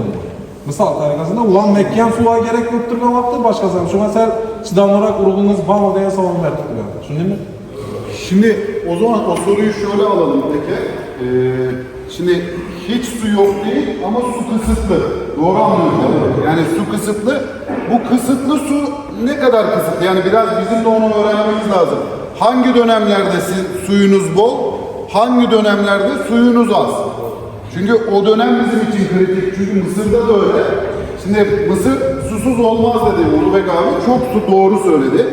Misol tariqasida ular Makka ham suvga kerak bo'lib turgan vaqtda boshqasi ham shunga sal chidamliroq urug'ingiz bormi degan savol berib turgan. Shundaymi? Şimdi o zaman o soruyu şöyle alalım peki. Şimdi hiç su yok değil ama su kısıtlı. Doğru anlıyorum değil mi? Yani su kısıtlı. Bu kısıtlı su ne kadar kısıtlı? Yani biraz bizim de onu öğrenmemiz lazım. Hangi dönemlerde suyunuz bol, hangi dönemlerde suyunuz az? Çünkü o dönem bizim için kritik. Çünkü Mısır'da da öyle. Şimdi Mısır susuz olmaz dedi Ulubek abi. Çok su doğru söyledi.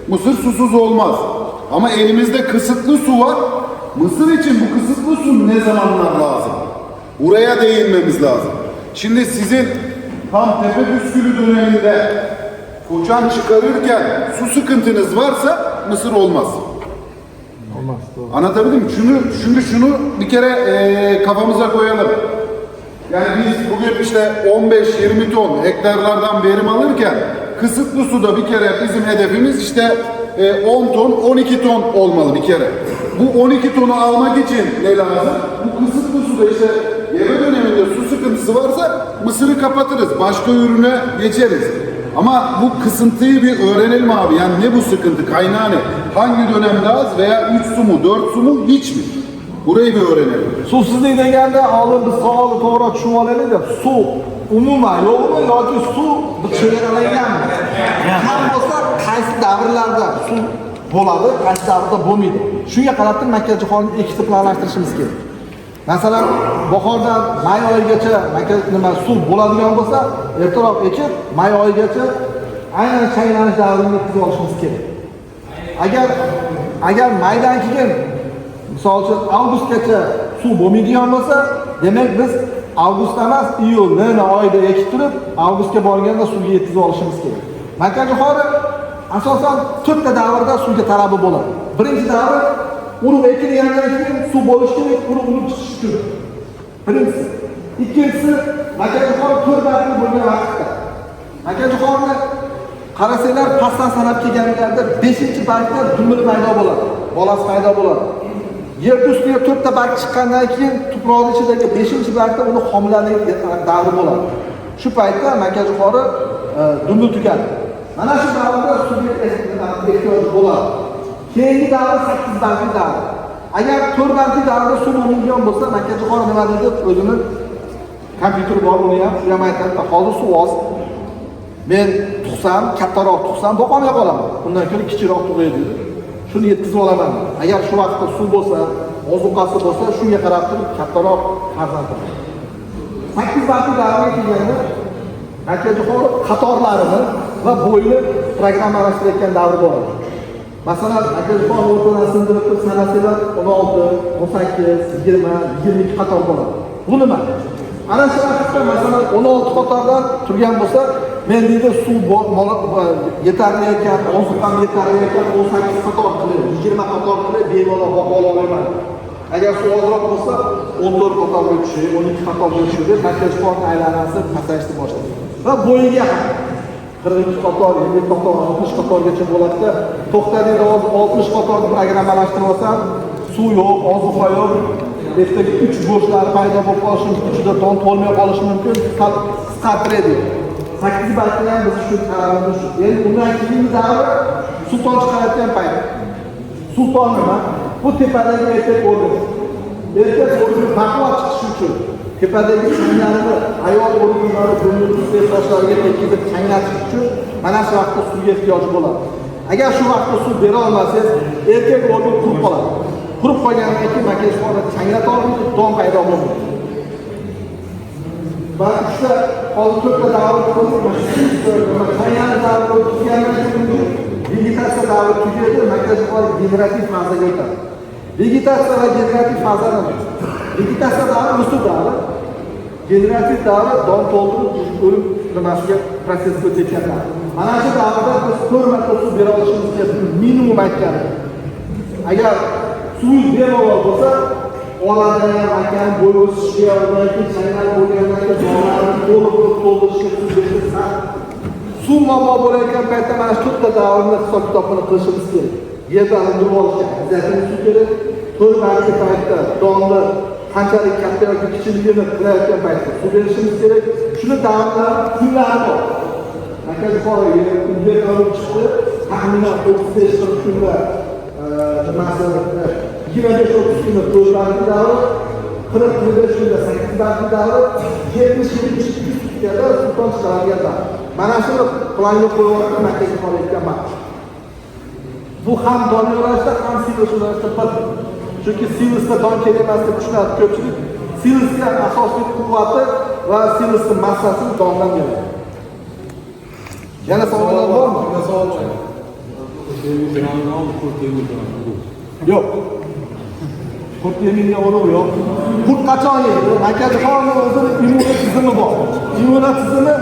Mısır susuz olmaz. Ama elimizde kısıtlı su var. Mısır için bu kısıtlı su ne zamanlar lazım? Buraya değinmemiz lazım. Şimdi sizin tam tepe püskülü döneminde koçan çıkarırken su sıkıntınız varsa Mısır olmaz. Olmaz. Doğru. Anlatabildim mi? Şunu bir kere kafamıza koyalım. Yani biz bugün işte 15-20 ton hektarlardan verim alırken kısıtlı suda bir kere bizim hedefimiz işte 10 ton, 12 ton olmalı bir kere. Bu 12 tonu almak için ne lazım? Bu kısıtlı suda işte yeme döneminde su sıkıntısı varsa mısırı kapatırız. Başka ürüne geçeriz. Ama bu kısıntıyı bir öğrenelim abi. Yani ne bu sıkıntı? Kaynağı ne? Hangi dönemde az veya 3 su mu, 4 su mu, hiç mi? Burayı bir öğrenelim. Suvsizlik deganda oldin biz savolni to'g'ri tushunib olaylik-da. Suv umuman yo'qmi yoki suv chegaralanganmi? Kam bo'lsa qaysi davrlarda suv bo'ladi, qaysi davrda bo'lmaydi. Shunga qarab turib makkajo'xoni ekishni planlashtirishimiz kerak. Masalan, bahordan may oyigacha suv bo'ladigan bo'lsa, ertaroq ekib, may oyigacha aynan chaylanish davrini yetkazib olishimiz kerak. Agar maydan keyin misol uchun avgustgacha suv bo'lmaydigan bo'lsa, demak biz avgust emas, iyul oyida ekib turib, avgustga borganda suvga yetkazib olishimiz kerak. Makkajo'xori asosan 4 ta davrda suvga talabi bo'ladi. Birinchi davr urug' ekilgandan keyin suv bo'lishi kerak, urug' chiqishi kerak. Birinchisi. Ikkinchisi, makkajo'xori 4 bargli bo'lgan vaqtda. Makkajo'xorini qarasanglar, pastdan sanab kelganlarda 5-bargda dumil paydo bo'ladi. Bolasi paydo bo'ladi. Yer ustiga 4 ta barg chiqqandan keyin tuproqning ichidagi 5-bargda uni homilalik davri bo'ladi. Shu paytda makkajo'xori dumil tugadi. Mana shu davrda suvga ehtiyoj bo'ladi. Keyingi davr 8 bargli davr. Agar 4 bargli davrda suv bo'lmagan bo'lsa, makkajo'xori nima deydi? O'zini kompyuter bor, uni ham shu ham aytadi, hozir suv oz. Men tug'sam, kattaroq tug'sam, boqolmay qolaman. Undan ko'ra kichikroq tug'aydi. Shuni yetkazib olaman. Agar shu vaqtda suv bo'lsa, ozuqasi bo'lsa, shunga qarab turib kattaroq farzand tug'adi. 8 bargli davrga kelganda makkajo'xori qatorlarini va bo'yni programmalashtirayotgan davr bo'ladi. Masalan, makkajo'xori o'rtadan sindirib turib sanasanglar 16, 18, 20, 22 qator bo'ladi. Bu nima? Ana shu vaqtda masalan 16 qatordan turgan bo'lsa, men deydi suv yetarli ekan, ozuqam yetarli ekan, 18 qator qilib, 20 qator qilib bemalol boqa olaman. Agar suv ozroq bo'lsa, 14 qatorga tushishi, 12 qatorga tushishi deb makkajo'xorining aylanasi pasayishni boshlaydi. Va bo'yiga ham 42 qator, 20 qator, 60 qatorgacha bo'ladi-da, to'xtadingda 60 qatorni programmalashtirib olsam, suv yo'q, ozuqa yo'q, ertaga 3 bo'shlar paydo bo'lib qolishi mumkin, ichida don to'lmay qolishi mumkin, qisqartiradi. 8 bargli ham biz shu qarorimiz shu. Endi undan keyingi davr sulton chiqarayotgan payt. Sulton nima? Bu tepadagi erkak o'rni. Erkak o'rni baquvvat chiqishi uchun tepadagi changlarni ayol o'rnlari bunday sochlariga tekkizib changlatish uchun mana shu vaqtda suvga ehtiyoj bo'ladi. Agar shu vaqtda suv bera olmasangiz, erkak o'rni qurib qoladi. Qurib qolgandan keyin makkajo'xori changlata olmaydi, don paydo bo'lmaydi. Va ishda hozir 4 ta davr bo'lib, chaynani davri tugagandan keyin vegetatsiya davri tugaydi, makkajo'xori generativ fazaga o'tadi. Vegetatsiya va generativ faza nima? Vegetatsiya davri o'sish davri, generativ davri don to'ldirib o'lim nimasiga prosesga o'tayotgan davr. Mana shu davrda biz 4 marta suv bera olishimiz kerak, minimum aytganim. Agar suv bemalol bo'lsa, oladigan ekan, bo'y o'sishga, undan keyin chaynar bo'lgandan keyin donlarni to'ldirishga suv bersa, suv muammo bo'layotgan paytda mana shu 4 ta davrni hisob-kitobini qilishimiz kerak. Yerda undirib olishga zaxira suv kerak. 4 bargli paytda donni qanchalik katta yoki kichikligini qilayotgan paytda suv berishimiz kerak. Shuni davrlar kunlari bor. Makkajo'xori unga olib chiqdi, taxminan 35-40 kunda 25-30 kunda to'g'rilanib davr 40 yilda shunda 8 davri 70 yilda sulton chiqarganlar. Mana shuni planga qo'yib markazga qolayotganman. Bu ham don yo'nalishida, ham Silis yo'nalishida bir. Chunki Silisda don kerak emas deb tushunadi ko'pchilik. Silisga asosiy quvvati va Silisning massasi dondan keladi. Yana savollar bormi? Yo'q. Qurt yeminga urug' yo'q. Qurt qachon yeydi? Markaziy qonun o'zining immunitizmi bor. Immunitizmi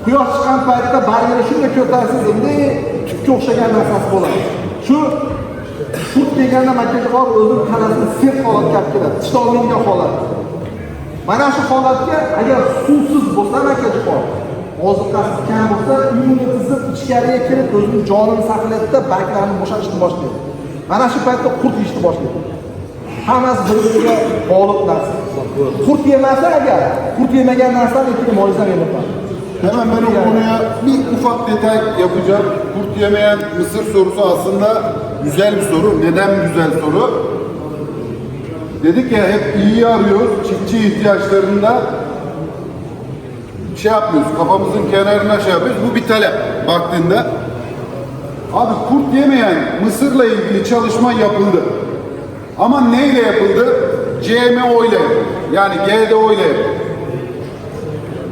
quyosh chiqqan paytda bargini shunday ko'tarsiz, endi tutga o'xshagan narsasi bo'ladi. Shu qurt deganda markaziy qonun o'zining tanasini sert holatga olib keladi. Tishlolmaydigan holat. Mana shu holatga agar suvsiz bo'lsa markaziy qonun oziqasi kam bo'lsa, immunitizm ichkariga kirib o'zining jonini saqlaydi-da, barglarni bo'shatishni boshlaydi. Mana shu paytda qurt yeyishni boshlaydi. Hammasi bir-biriga bog'liq narsa. Qurt yemasa agar, qurt yemagan narsani etiga moyizdan yapadi. Hemen ben o konuya bir ufak detay yapacağım. Kurt yemeyen mısır sorusu aslında güzel bir soru. Neden güzel soru? Dedik ya hep iyi arıyoruz. Çiftçi ihtiyaçlarında şey yapmıyoruz. Kafamızın kenarına şey yapıyoruz. Bu bir talep baktığında. Abi kurt yemeyen mısırla ilgili çalışma yapıldı. Ama neyle yapıldı? GMO ile yapıldı. Yani GDO ile yapıldı.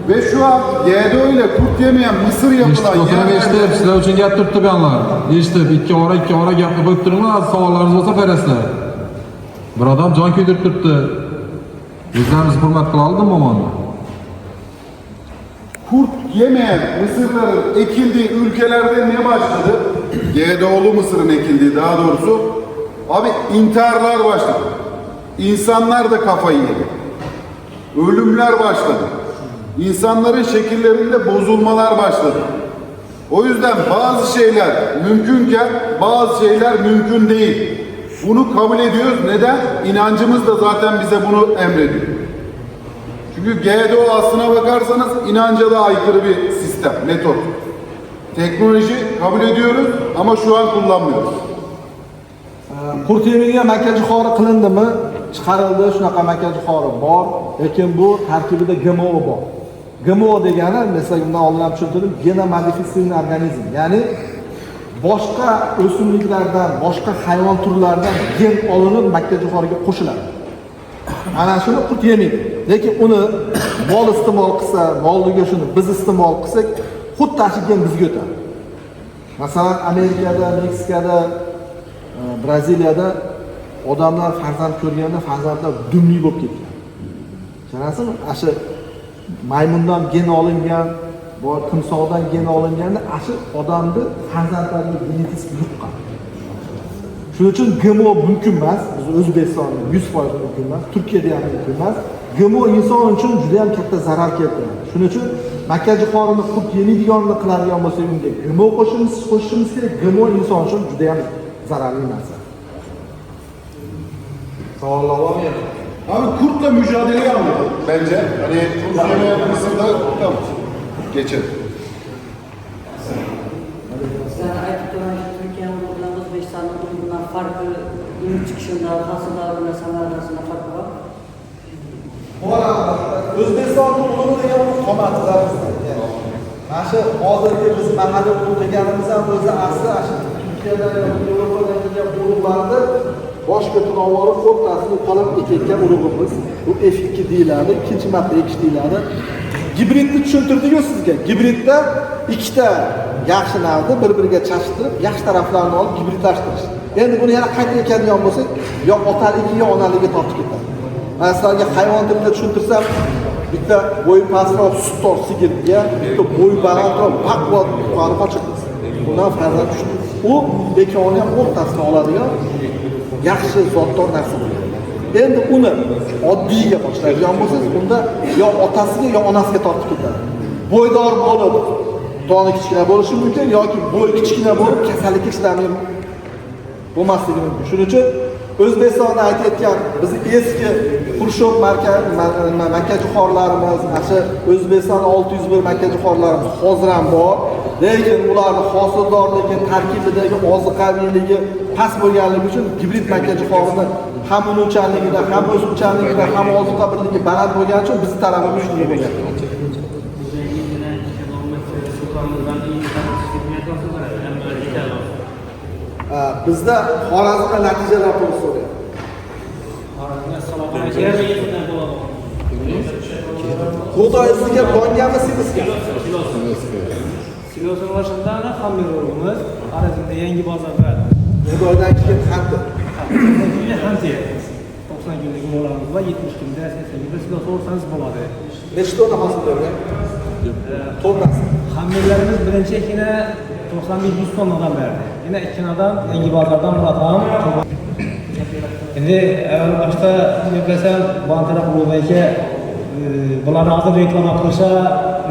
Ve şu an GDO ile kurt yemeyen mısır yapılan Eshitib, sizlar uchun gap turibdi bu yoqlar. Eshitib, ikki ora gapni qo'yib turinglar, savollaringiz bo'lsa berasizlar. Bir odam jon kuydirib turibdi. O'zlarimiz hurmat qila oldimmi mana? Kurt yemeyen mısırların ekildiği ülkelerde ne başladı? GDO'lu mısırın ekildiği daha doğrusu. Abi intiharlar başladı. İnsanlar da kafayı yedi. Ölümler başladı. İnsanların şekillerinde bozulmalar başladı. O yüzden bazı şeyler mümkünken bazı şeyler mümkün değil. Bunu kabul ediyoruz. Neden? İnancımız da zaten bize bunu emrediyor. Çünkü GDO aslına bakarsanız inanca da aykırı bir sistem, metot. Teknoloji kabul ediyoruz ama şu an kullanmıyoruz. Qurt yemiga makka jihori qilindimi? Chiqarildi, shunaqa makka jihori bor, lekin bu tarkibida GMO bor. GMO degani, mesela bundan oldin ham tushuntirdim, gena modifitsiyali organizm. Ya'ni boshqa o'simliklardan, boshqa hayvon turlaridan gen olinib makka jihoriga qo'shiladi. Ana shuni qurt yemaydi. Lekin uni mol iste'mol qilsa, molga shuni biz iste'mol qilsak, xuddi shu gen bizga o'tadi. Masalan, Amerikada, Meksikada, Braziliyada odamlar farzand ko'rganda farzandlar dumli bo'lib ketgan. Tushunasizmi? Ashu maymundan gen olingan, timsohdan gen olinganda ashu odamni farzandlariga genetik yuqqan. Shuning uchun GMO mumkin emas. Biz O'zbekistonda 100% mumkin emas, Turkiyada ham mumkin emas. GMO inson uchun juda ham katta zarar keltiradi. Shuning uchun makka jihorini qurt yemaydiganini qiladigan bo'lsak, unga GMO qo'shishimiz kerak. GMO inson uchun juda ham zararli narsa. Savollar bormi? Abi kurtla mücadeleyi anladım bence. Hani kurt yemeyen mısırda tamam. Geçelim. Sizler ayıp duran Türkiye'nin buradan Özbekistan'ın bundan farkı, ürün çıkışında, hasılarında, sanarlarında farkı var. Bu arada O'zbekistonning ulug'i degan qomati zarur. Mana shu hozirgi biz mahalliy ulug' deganimiz ham o'zi asli shu Turkiyada, Yevropada kelgan ulug'larni bosh ko'tarib olib, o'rtasini qolib ekayotgan ulug'imiz. Bu F2 deyiladi, ikkinchi marta ekish deyiladi. Gibridni tushuntirdik-ku sizga. Gibridda ikkita yaxshi navni bir-biriga chashtirib, yaxshi taraflarini olib gibridlashtirish. Endi buni yana qayta ekadigan bo'lsak, yo otaligi yo onaligi tortib ketadi. Men sizlarga hayvon tilida tushuntirsam, bitta bo'yi pastroq suttor sigirga, bitta bo'yi balandroq baquvvat yuqori qochibmiz. Bundan farzand tushdi. U bekoni ham o'rtasini oladigan yaxshi zotdor narsa bo'ladi. Endi uni oddiyga boshlaydigan bo'lsangiz, unda yo otasiga yo onasiga tortib ketadi. Bo'ydor bo'lib, doni kichkina bo'lishi mumkin yoki bo'y kichkina bo'lib kasallikka chidamli bo'lmasligi mumkin. Shuning uchun O'zbekistonda aytayotgan biz eski Xurshov makka jihorlarimiz, asha O'zbekiston 601 makka jihorlarimiz hozir ham bor. Lekin ularning hosildorligi, tarkibidagi oziqaviyligi past bo'lganligi uchun gibrid makka jihorini ham unumchanligida, ham o'simchanligida, ham ozuqa birligi baland bo'lgani uchun bizni talabimiz shunday bo'lgan. Bizda Xorazmda natijalar to'g'ri so'rayapti. Xudoyisiga bonganmi sizga? Silosun boshidagi xamirimiz Xorazmda yangi bozorda Xudoydan keyin qanti. Qanti 90 kunlik molamiz va 70 kunda 80 kunda silos olsangiz bo'ladi. Nechta tonna hosil bergan? Tonnasi. Xamirlarimiz birinchi ekini 95-100 tonnadan berdi. Yine ekinadan yangi bozordan bulatam. Endi başta mesela bantara bulundaki bularni hozir reklama qilsa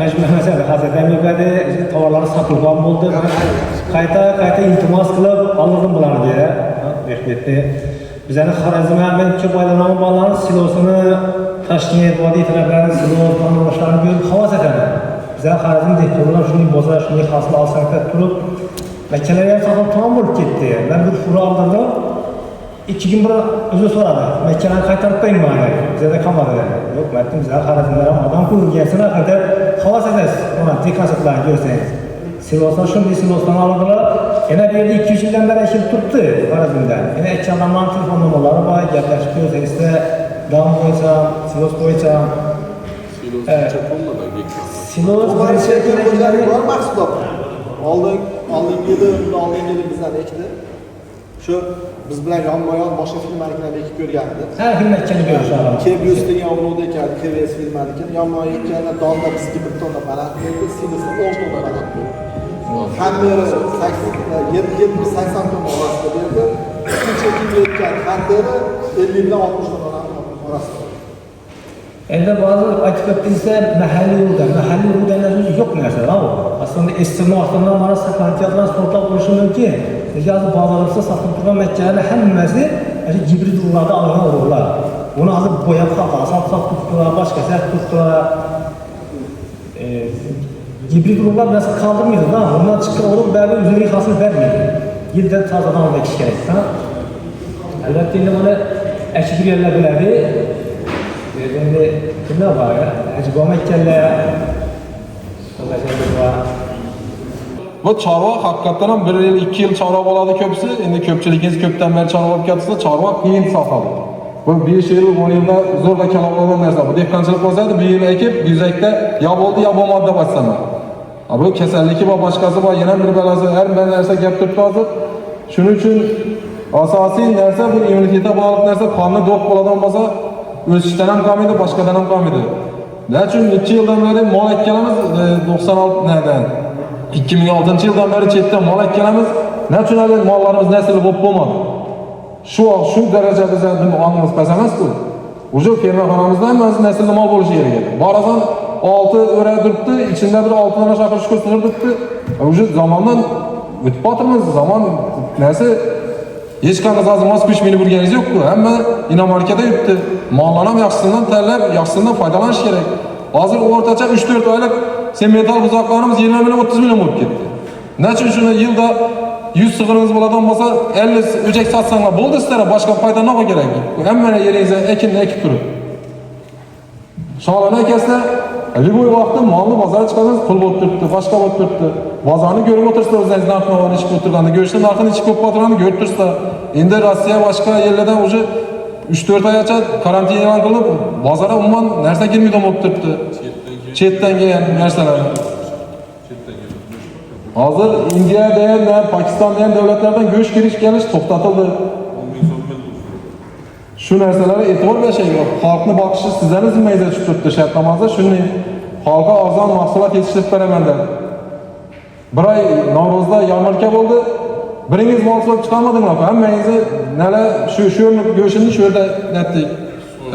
majmuamasa hozirdan yuradi, tovarlari sotilgan bo'ldi. Qayta iltimos qilib oldim bularni. Rahmatli. Bizning Xorazmda men ko'p oilalarning bolalari silosini Toshkent vodiy taraflarini silos boshlanib ko'rib havas etadi. Bizning Xorazm dehqonlar shunday bozor, shunday hosil olsak turib makkalarga sotib tamom bo'lib ketdi. Men bir fura oldim. 2 kun burun o'zi so'radi. Makkalarni qaytarib qo'ying mana. Bizda qolmadi. Yo'q, aytdim, bizlar Xorazmda odam qo'yilgan qadar havas etasiz. Mana dekasatlarni ko'rsangiz. Siloslar shunday silosdan oladilar. Yana bir yerda 200 yildan beri ishib turibdi Xorazmda. Yana aytganlarning telefon nomerlari bor, gaplashib ko'rsangizda davom bo'yicha, silos bo'yicha. Silos bo'yicha Xo'jalik bor mahsulot. Oldingi yili bizdan ekdi. Shu biz bilan yonma-yon boshqa firmaliklarni ekib ko'rgandi. Ha, firmaliklarni ko'rishadi. Kebius degan ovulda ekan, KVS firmaniki. Yonma-yon ekanda donda bizga 1 tonna baland berdi, silosda 10 tonna baland berdi. Xanderi 70-80 tonna orasida berdi. Ikkinchi ekkan xanderi 50 bilan 60 tonna orasida. Endi ba'zi aytib o'tdingizda mahalliy urug'dan o'zi yo'q narsa bu. Aslida iste'moldan mana saklantiyat transportlab bo'lishi mumkin. Hozir bozorda sotib turgan makkalarning hammasi gibrid urug'lardan olingan urug'lar. Buni hozir bo'yab sotib turib boshqa sotib turib gibrid urug'lar narsa qoldirmaydi. Bundan chiqqan urug' bari o'ziga hosil bermaydi. Yildan tozadan olish kerak. Albatta endi buni ekib yerlar biladi. Endi kimlar bor? Ajib makkalar. Bu chorva haqiqatan ham 1 yil 2 yil chorva bo'ladi ko'psi. Endi ko'pchiligingiz ko'pdan beri chorva olib ketsa, chorva qiyin sotadi. Bu 5 yil 10 yilda zo'rg'a kalab olgan narsa. Bu dehqonchilik bo'lsaydi, bir yil ekib, yuzakda ya bo'ldi ya bo'lmadi deb aytsam. Bu kasalligi va boshqasi bor, yana bir balasi, har bir narsa gap turibdi hozir. Shuning uchun asosiy narsa bu immunitetga bog'liq narsa, qonni do'q bo'ladigan bo'lsa, o'sishdan ham qolmaydi, boshqadan ham qolmaydi. Lekin 2 yildan beri mol ekkanimiz 96 nadan 2006 yildan beri chetdan mol ekkanimiz, nechun hali mollarimiz nasli bo'lib bo'lmadi. Shu darajada bizning ongimiz past emas-ku. O'sha fermaxonamizda ham naslli mol bo'lishi kerak edi. Borazan 6 o'ra turibdi, ichida bir 6 dona shaqirishga turibdi. O'sha zamondan o'tib o'tirmiz. Zamon narsa hech qanday zazimoz kuch minib yurganingiz yo'q-ku. Hamma inomarkada yuribdi. Mollar ham yaxshisidan tanlab, yaxshisidan foydalanish kerak. Hozir o'rtacha 3-4 oylik semental buzoqlarimiz 20 million 30 million bo'lib ketdi. Nechun shuni yilda 100 sig'iringiz bo'ladigan bo'lsa 50 o'jak sotsanglar bo'ldi sizlar, boshqa foyda nima kerak? Hamma yeringizni ekib turib. Sho'lani ekasizlar, bu vaqtda molni bozorga chiqarsangiz pul bo'lib turibdi, boshqa bo'lib turibdi. Bozorni ko'rib o'tirsizlar, o'zingiz narxini ichib o'tirganda, go'shtni narxini ichib ko'p o'tirganda ko'rib turibsizlar. Endi Rossiya boshqa yerlardan o'sha 3-4 oygacha karantin e'lon qilib, bozorga umuman narsa kelmaydi bo'lib turibdi. Chetdan kelgan narsalar. Hozir Indiyada ham, Pokistonda ham davlatlardan go'sht kelish to'xtatildi. Shu narsalarga e'tibor berishing. Xalqni boqishi sizlarning zimmangizga tushib turibdi. Shartnomada shunday xalqqa arzon mahsulot yetishtirib beraman deb. Bir oy Navro'zda yarmarka bo'ldi. Biringiz mahsulot chiqarmadinglar. Hammangizni nala shu go'shtni shu yerda netdik.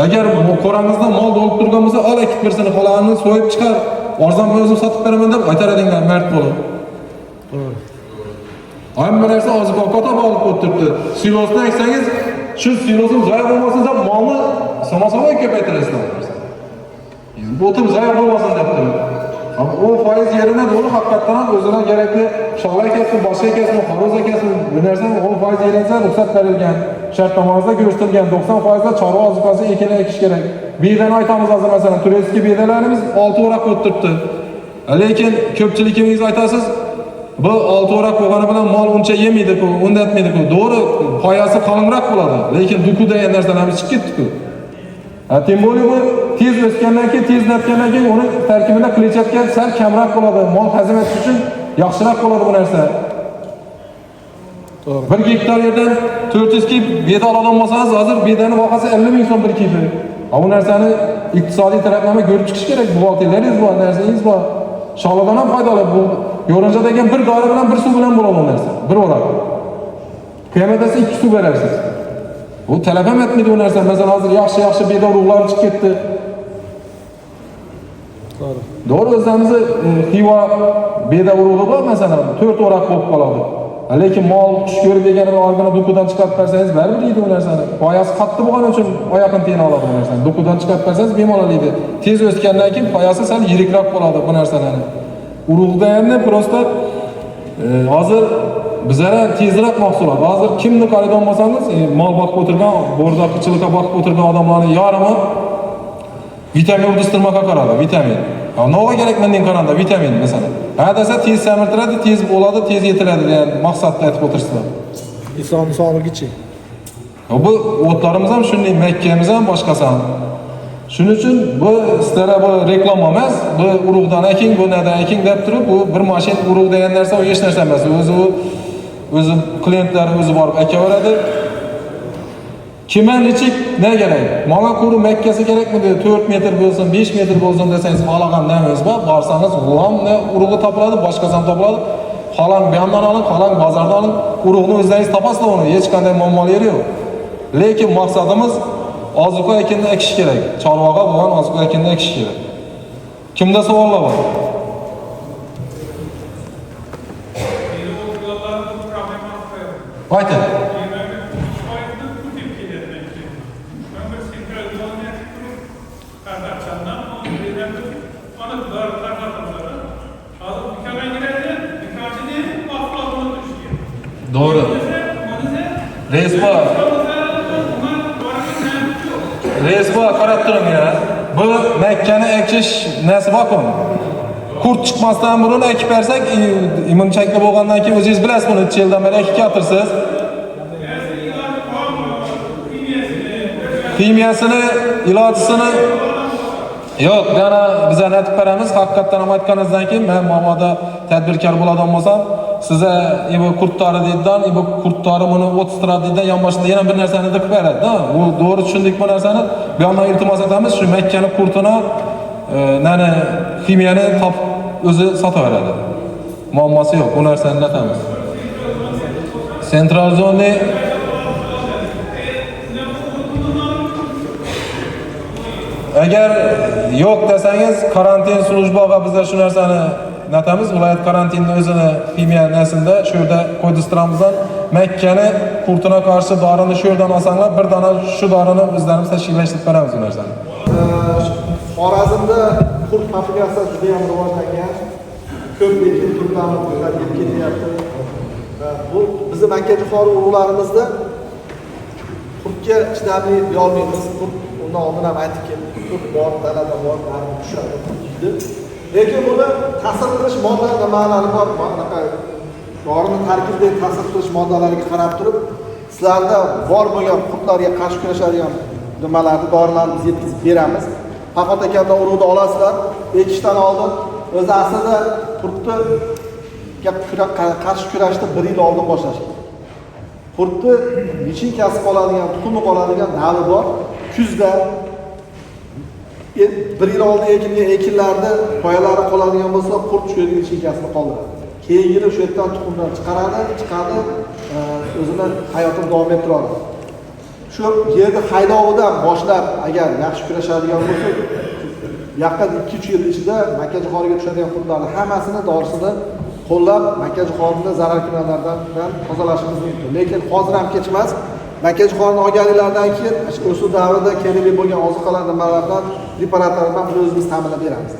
Agar qo'rangizda mol bo'lib turgan bo'lsa, ol ekib bersini, xolanini so'yib chiqar. Arzon o'zim sotib beraman deb aytar edinglar, mard bo'lib. Hamma narsa oziq-ovqatga bog'liq bo'lib turibdi. Silosni eksangiz, shu silosni zoya bo'lmasin deb molni samosaga ko'paytirasizlar. Bo'tim zoya bo'lmasin deb turib. Ama 10% yerine doğru hakikaten o'zine gerekli şalay kesin, boshqa kesin, xaroz kesin, bu narsani 10% yerinizga ruxsat berilgan. shartnomamizda ko'rsatilgan 90% chorva ozuqasi ekinlar ekish kerak. Bu yerdan aytamiz hozir masalan turistik bedalarimiz 6 o'roq bo'lib turibdi. Lekin ko'pchiligingiz aytasiz, bu 6 o'roq bo'lgani bilan mol uncha yemaydi-ku, undatmaydi-ku. To'g'ri, foyasi qalinroq bo'ladi, lekin duku degan narsalarimiz chiqib ketdi-ku. Tem более bu tez o'sgandan keyin, tez natgandan keyin uni tarkibida kletchatka sal kamroq bo'ladi. Mol hazm etish uchun yaxshiroq bo'ladi bu narsa. 1 gektar yerdan 400 kg beda ololmasangiz, hozir bedani bahasi 50 ming so'm 1 kg. Bu narsani iqtisodiy taraflama ko'rib chiqish kerak. Buxgalterlaringiz bor, narsangiz bor. Sholadan ham foydali. Bu yo'rinja degan bir dori bilan bir suv bilan bo'ladi bu narsa. Bir o'rab. Qiyomatda 2 suv berasiz. Bu talab ham etmaydi bu narsa. Masalan, hozir yaxshi beda urug'lar chiqib ketdi. Doğru o'zimizni Xiva beda urug'i bor masalan, 4 o'raq bo'lib qoladi. Lekin mol tush ko'rib deganini orqani dukudan chiqarib bersangiz baribir yeydi bu narsani. Foyasi qattiq bo'lgani uchun oyoqini tiyina oladi bu narsani. Dukudan chiqarib bersangiz bemalol yeydi. Tez o'sgandan keyin foyasi sal yirikroq bo'ladi bu narsalarni. Urug'da endi prosta hozir bizlara tezroq mahsulot. Hozir kimni qaraydigan bo'lsangiz, mol boqib o'tirgan, bo'rdoqchilikka boqib o'tirgan odamlarning yarmi vitamin o'rdistirmoqqa qaradi, vitamin. Nima kerak mendan qaranda vitamin masalan. Ha desa tez samirtiradi, tez bo'ladi, tez yetiladi degan maqsadda aytib o'tiribsizlar. Inson sog'ligichi. Bu o'tlarimiz ham shunday, Makkamiz ham boshqasi ham. Shuning uchun bu istara bu reklama emas, bu urug'dan eking, bu nadan eking deb turib, bu bir mashin urug' degan narsa u hech narsa emas. O'zi klientlar o'zi borib akaveradi. Kimga nechik ne kerak? Manga ko'ru Makkasi kerakmidi? 4 metr bo'lsin, 5 metr bo'lsin desangiz, xohlagan namingiz bor. Borsangiz, g'amni urug'i topiladi, boshqasi ham topiladi. Xohlang bu yerdan oling, xohlang bozordan oling. Urug'ni o'zingiz topasizlar uni, hech qanday muammolari yo'q. Lekin maqsadimiz ozuqa ekinni ekish kerak. Chorvaga bo'lgan ozuqa ekinni ekish kerak. Kimda savollar bor? Ayting. Doğru. Reis bak, qarab turing ya. Bu Makkani ekish nasi bor-ku. Kurt chiqmasdan burun ekib bersak, imunchakli bo'lgandan keyin o'zingiz bilasiz buni, 3 yildan beri ekib keltirsiz. Kimyasini, ilojisini yo'q, yana biz aytib beramiz. Haqiqatan ham aytganingizdan keyin men mamoda tadbirkor bo'ladigan bo'lsam, size bu kurtları deydidan, bu kurtları bunu o'ttiradi deydidan, yon boshida yana bir narsani deb beradi-da. Bu to'g'ri tushundik bu narsani. Bu yerdan iltimos etamiz, shu Makkani kurtini, nani kimyani top o'zi sotaveradi. Muammosi yo'q. Bu narsani aytamiz. Central zone agar yo'q desangiz, karantin slujbaga bizlar shu narsani natamiz, viloyat karantinni o'zini kimyo nasinda shu yerda qo'ydistiramizdan Makkani qurtuna qarshi dorini shu yerdan olsanglar, bir dona shu dorini o'zlarimiz tashkillashtirib beramiz bu narsani. Xorazmda qurt populyatsiyasi juda ham rivojlangan. Ko'p lekin turlarni o'zgarib ketyapti. Bu bizning Makkajo'xori urug'larimizda qurtga chidamli deyolmaymiz. Undan oldin ham aytib keldik. Qurt bor, dalada bor, narxi tushadi. Lekin buni ta'sir qilish modda nimalari bor? Bunaqa dorini tarkibidagi ta'sir qilish moddalariga qarab turib, sizlarda bor bo'lgan qurtlarga qarshi kurashadigan nimalarni, dorilarni biz yetkazib beramiz. Faqat akamdan urug'ni olasizlar, ekishdan oldin o'zi aslida qurtni qarshi kurashni 1 yil oldin boshlash kerak. Qurtni lichinkasi qoladigan, tuxumi qoladigan davri bor. Kuzda 1 yil oldin ekilgan ekinlarda foydalari qoladigan bo'lsa, qurt shu yerga lichinkasini qoldiradi. Keyin yili shu yerdan tuxumdan chiqadi, o'zini hayotini davom ettiradi. Shu yerni haydovidan boshlab agar yaxshi kurashadigan bo'lsa, yaqin 2-3 yil ichida Makkajo'xoriga tushadigan qurtlarning hammasini dorisini qo'llab Makkajo'xorini zararkunanlardan tozalashimiz mumkin. Lekin hozir ham kech emas. Makkajo'xorini olganlardan keyin o'sha davrida kerakli bo'lgan ozuqalar nimalardan, preparatlardan biz o'zimiz ta'minlab beramiz.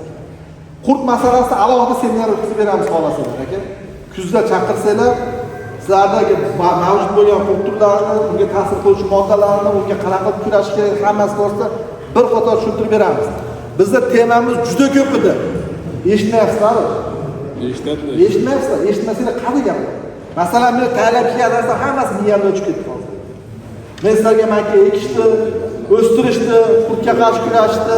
Qurt masalasida alohida seminar o'tkazib beramiz xohlasanglar aka. Kuzda chaqirsanglar, sizlardagi mavjud bo'lgan faktorlarni, unga ta'sir qiluvchi moddalarni, unga qanaqa kurash kerak hammasi to'g'risida bir qator tushuntirib beramiz. Bizda temamiz juda ko'p edi. Eshitmayapsizlar? Eshitmayapsizlar. Eshitmasanglar qani gap? Masalan, men tayyorlab kelgan narsa hammasi miyamda o'chib ketdi hozir. Men sizlarga makka ekishdi, o'stirishdi, qurtga qarshi kurashdi,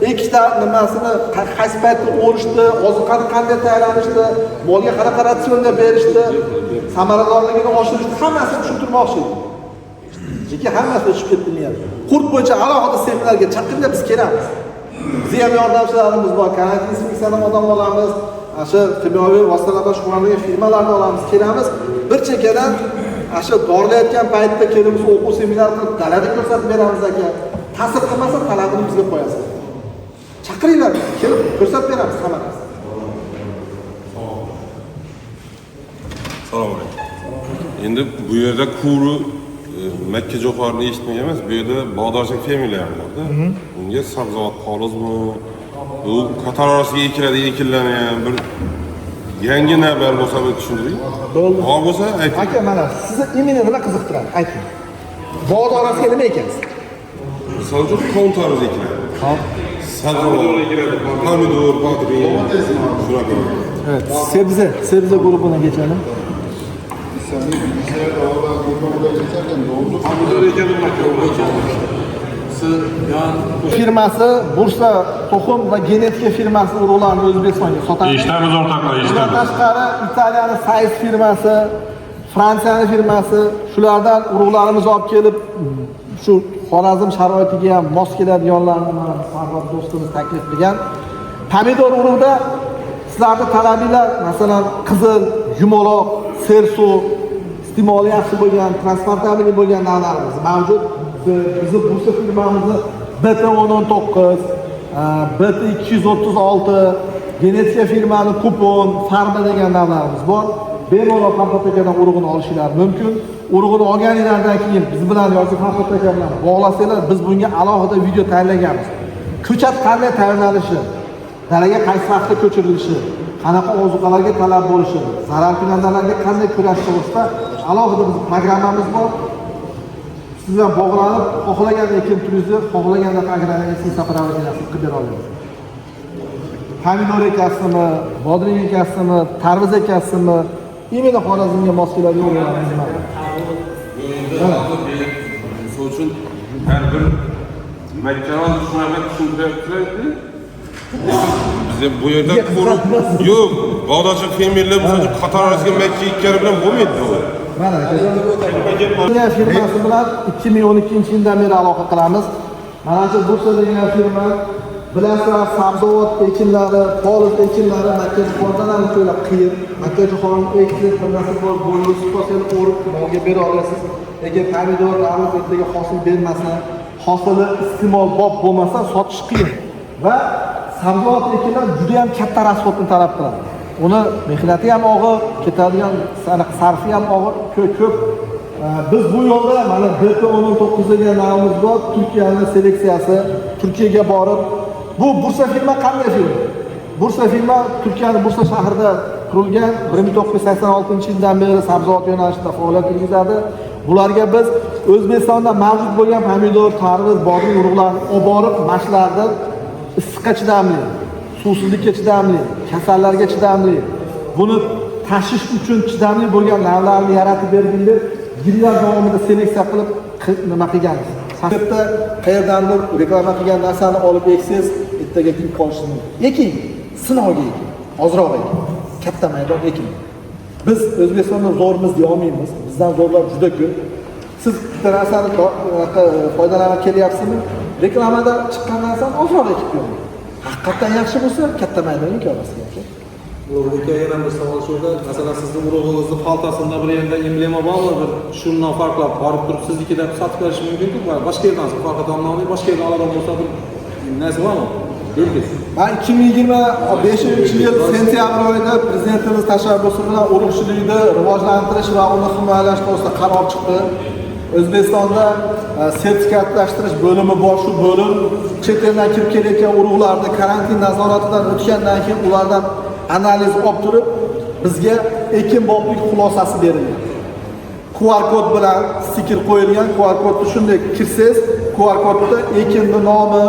ekishda nimasini qaysi paytda o'rishdi, oziqani qanday tayyorlanishdi, molga qanaqa ratsionda berishdi, samaradorligini oshirishdi, hammasini tushuntirmoqchi edim. Chunki hammasi o'chib ketdi miyam. Qurt bo'yicha alohida seminarga chaqirib biz kelamiz. Bizga ham yordamchilarimiz bor, karantin inspeksiyadan odam olamiz, shu kimyoviy vositalardan shug'ullangan firmalarni olamiz, kelamiz. Bir chekkadan shu dorilayotgan paytda kelib o'quv seminar qilib dalada ko'rsatib beramiz aka. Ta'sir qilmasa talabini bizga qo'yasiz. Chaqiringlar, kelib ko'rsatib beramiz hamma narsani. Assalomu alaykum. Endi bu yerda kuru Makka jo'xorini eshitmagan emas, bu yerda bog'dorchilik fermerlar ham borda. Unga sabzavot qolizmi, bu qator orasiga ekiladigan ekinlarni ham bir yangi navbar bo'lsa bir tushuntiring. Bo'ldi. Bor bo'lsa ayting. Aka, mana sizni imini nima qiziqtiradi? Ayting. Bog' orasiga nima ekansiz? Misol uchun kontarimiz ekiladi. Hop. Sabzavot ekiladi, pomidor, badrin, shunaqa. Evet, sebze grubuna geçelim. Firması Bursa Tohum ve Genetika firması urug'larni O'zbekistonga sotadi. Eshitamiz o'rtoqlar, Bundan eshitamiz. tashqari Italiyaning Saiz firması, Fransiyaning firması, shulardan urug'larimizni olib kelib, shu Xorazm sharoitiga ham mos keladiganlarni mana Farhod do'stimiz taklif qilgan. Pomidor urug'da sizlarning talabinglar, masalan, qizil, yumaloq, sersu, iste'moli yaxshi bo'lgan, transportabel bo'lgan navlarimiz mavjud. Bizni Bursa firmamizni BT19, BT236, Genetika firmani Kupon, Farma degan navlarimiz bor. Bemalol Farhod urug'ini olishingiz mumkin. Urug'ini olganingizdan keyin biz bilan yoki Farhod bilan bog'lasanglar, biz bunga alohida video tayyorlaganmiz. Ko'chat qanday tayyorlanishi, dalaga qaysi vaqtda ko'chirilishi, qanaqa ozuqalarga talab bo'lishi, zararkunandalarga qanday kurash to'g'risida alohida biz programmamiz bor. Siz bilan bog'lanib, xohlagan ekin turingizni, xohlaganda agronomiya safaravatinasini qilib bera olamiz. Pomidor ekasizmi, bodring ekasizmi, tarvuz ekasizmi, imini Xorazmga mos keladigan urug'larimiz bor. Misol uchun har bir Makkani shunaqa tushuntiryapti. Bizda bu yerda yo'q, bog'dorchilik fermerlar bu qator orasiga Makka ikkari bilan bo'lmaydi bu. Mana aka. Firmasi bilan 2012-yildan beri aloqa qilamiz. Mana shu Bursa degan firma bilasizlar, sabzavot ekinlari, poliz ekinlari makkajo'xoridan ham to'la qiyin. Makkajo'xorini ekib, bir narsa bo'lib, spesial o'rib molga bera olasiz. Lekin pomidor, tarvuz ertaga hosil bermasa, hosili iste'mol bob bo'lmasa, sotish qiyin. Va sabzavot ekinlar juda ham katta rasxodni talab qiladi. Uni mehnati ham og'ir, ketadigan sarfi ham og'ir, ko'p. Biz bu yo'lda mana BT19 degan navimiz bor, Turkiyaning seleksiyasi, Turkiyaga borib, bu Bursa firma qanday firma? Bursa firma Turkiyaning Bursa shahrida qurilgan, 1986-yildan beri sabzavot yo'nalishida faoliyat yuritadi. Bularga biz O'zbekistonda mavjud bo'lgan pomidor, tarvuz, bodring urug'larini olib borib, mashlarda issiqqa chidamli, suvsizlikka chidamli, kasallarga chidamli, buni tashish uchun chidamli bo'lgan navlarni yaratib berganda yillar davomida seleksiya qilib nima qilganmiz. Safarda qayerdandir reklama qilgan narsani olib eksangiz, ertaga kun qolishingiz mumkin. Lekin sinovga ekin, ozroq ekin, katta maydon ekin. Biz O'zbekistonda zo'rmiz deyolmaymiz. Bizdan zo'rlar juda ko'p. Siz bitta narsani foydalanib kelyapsizmi? Reklamada chiqqan narsani ozroq ekib qo'ying. Haqiqatan yaxshi bo'lsa, katta maydon ekib olasiz. Ulug'bekka yana bir savol shuda, masalan sizni urug'ingizni xaltasida bir yerda emblema bormi, bir shundan farqlab borib turib siznikidan sotib berish mumkin-ku, boshqa yerdan farqadan olmay, boshqa yerdan oladigan bo'lsa bir narsa bormi? Bildiz. Ben 2025-yil sentyabr oyida prezidentimiz tashabbusi bilan urug'chilikni rivojlantirish va uni himoyalash to'g'risida qaror chiqdi. O'zbekistonda sertifikatlashtirish bo'limi bor, shu bo'lim chet eldan kirib kelayotgan urug'larni karantin nazoratidan o'tgandan keyin ulardan analiz olib turib bizga ekin boblik xulosasi berildi. QR kod bilan stiker qo'yilgan. QR kodni shunday kirsangiz, QR kodda ekinni nomi,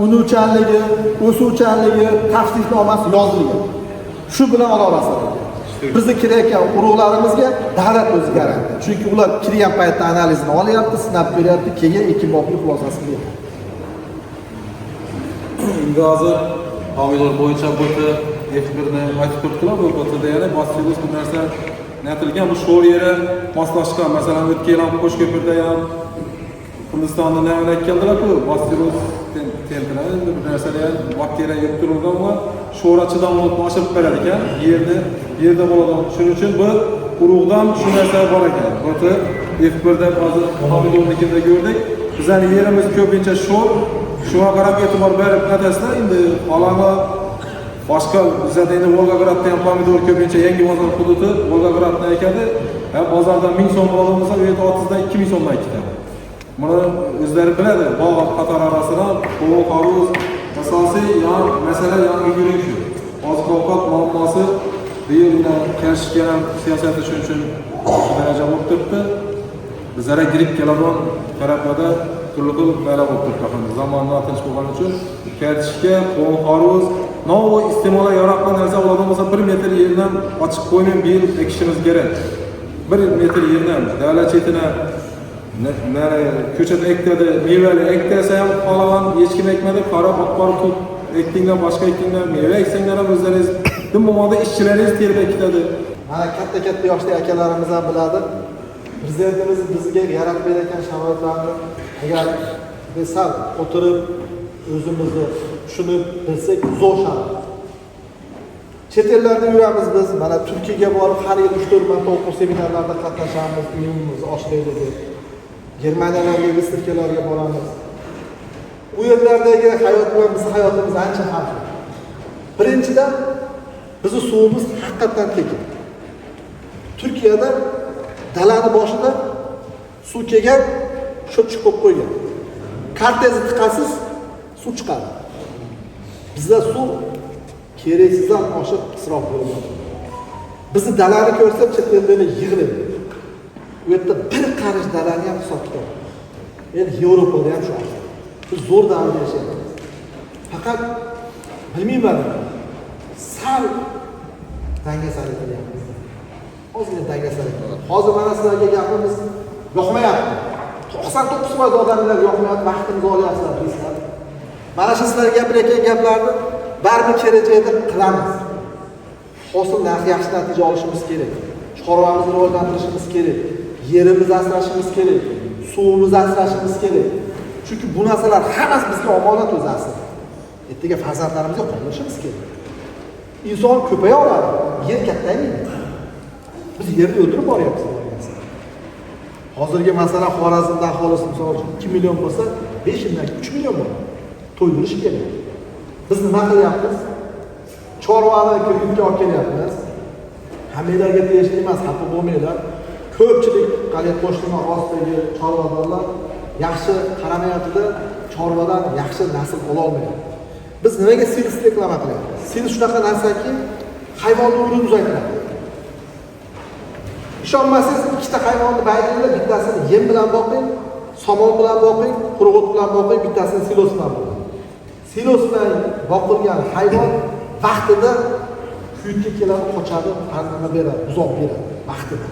unuvchanligi, o'suvchanligi, tavsifnomasi yozilgan. Shu bilan ola olasizlar. Bizga kirayotgan urug'larimizga davlat o'zi garantli. Chunki ular kirgan paytda analizini olyapti, sinab ko'ryapti, keyin ekibobli xulosasini beradi. Endi hozir homiylar bo'yicha bo'ta F1ni aytib turibdilar, bu bo'tada yana Bacillus bir narsa natilgan, bu sho'r yeri moslashgan. Masalan, o'tgan yil ham Qo'shko'pirda ham Hindistonda nima aytgandilar-ku, Bacillus tentra endi bir narsalar ham bakteriya yeb turgan va sho'ra chidamlilikni oshirib beradi ekan, yerda bo'ladi. Shuning uchun bu urug'dan shu narsa bor ekan. Bo'ta F1da hozir homiylarnikida ko'rdik. Bizning yerimiz ko'pincha sho'r. Shunga qarab e'tibor berib aytasizlar, endi alanga boshqa bizada endi Volgogradda ham pomidor ko'pincha yangi bozor hududi Volgogradda ekadi. Bozordan 1000 so'm olsa, u yerda 30 dan 2000 so'mdan ketadi. Buni o'zlari biladi, bog' qator arasida bu qaruz asosiy masala yangi yurish shu. Oziq-ovqat muammosi deyilgan kashgan siyosati shuning uchun shu daraja bo'lib turibdi. Bizlarga girib keladigan taraflarda turli xil balo bo'lib turibdi. Zamonda tinch bo'lgani uchun kartishga, qo'ng'aruz, novo iste'molga yaroqli narsa oladigan bo'lsa 1 metr yerdan ochiq qo'yib bir yil ekishimiz kerak. 1 metr yerdan davlat chetini ko'chada ekadi, mevali ekdasa ham qolagan hech kim ekmadi, qarab oqparib ekdinglar, boshqa ekdinglar, meva eksanglar ham o'zlaringiz dim bo'lmadi, ishchilaringiz terib ekadi. Mana katta yoshli akalarimiz ham biladi. Prezidentimiz bizga yaratib bergan sharoitlarni agar sal o'tirib o'zimizni tushunib bilsak, zo'r sharoit. Chet ellarda yuramiz biz, mana Turkiyaga borib har yil 3-4 marta o'quv seminarlarda qatnashamiz, uyimizni ochlaydi deb. Germaniyalarga, Vesterkalarga boramiz. U yerlardagi hayot bilan bizning hayotimiz ancha farqli. Birinchidan, bizning suvimiz haqiqatan tekin. Turkiyada dalani boshida suv kelgan, sho'tchik qo'yib qo'ygan. Kartezni tiqasiz, suv chiqadi. Bizda suv keraksizdan oshib isrof bo'ladi. Bizni dalani ko'rsa, chet eldan yig'iladi. U yerda bir qarish dalani ham hisob kitob. Endi Yevropada ham shu. Biz zo'r davrda yashayapmiz. Faqat bilmayman, sal dangasalik qilyapmiz. Ozgina dangasalik. Hozir mana sizlarga gapimiz yoqmayapti. 99% odamlar yoqmayapti, vaqtimizni olyapsizlar bizlar. Mana shu sizlarga gapirayotgan gaplarni baribir kelajakda qilamiz. Hosil yaxshi natija olishimiz kerak. Chorvamizni rivojlantirishimiz kerak. Yerimizni asrashimiz kerak. Suvimizni asrashimiz kerak. Chunki bu narsalar hammasi bizga omonat o'zi aslida. Ertaga farzandlarimizga qoldirishimiz kerak. Inson ko'payaveradi, yer kattaymaydi. Biz yerni o'ldirib boryapmiz. Hozirgi masalan Xorazmda aholisi misol uchun 2 million bo'lsa, 5 yildan 3 million bo'ladi. To'ydirish kerak. Biz nima qilyapmiz? Chorvani kreditga olib kelyapmiz. Hammalarga tegishli emas, xafa bo'lmanglar. Ko'pchilik qalay qo'shma ostidagi chorvadorlar yaxshi qaramayapti-da, chorvadan yaxshi nasl ola olmaydi. Biz nimaga sils reklama qilyapmiz? Sils shunaqa narsaki, hayvonni umrini uzaytiradi. Ishonmasangiz, ikkita hayvonni bayranglar, bittasini yem bilan boqing, somon bilan boqing, quruq o't bilan boqing, bittasini silos bilan boqing. Silos bilan boqilgan hayvon vaqtida kuyutga keladi, qochadi, farzandni beradi, uzoq beradi vaqtida.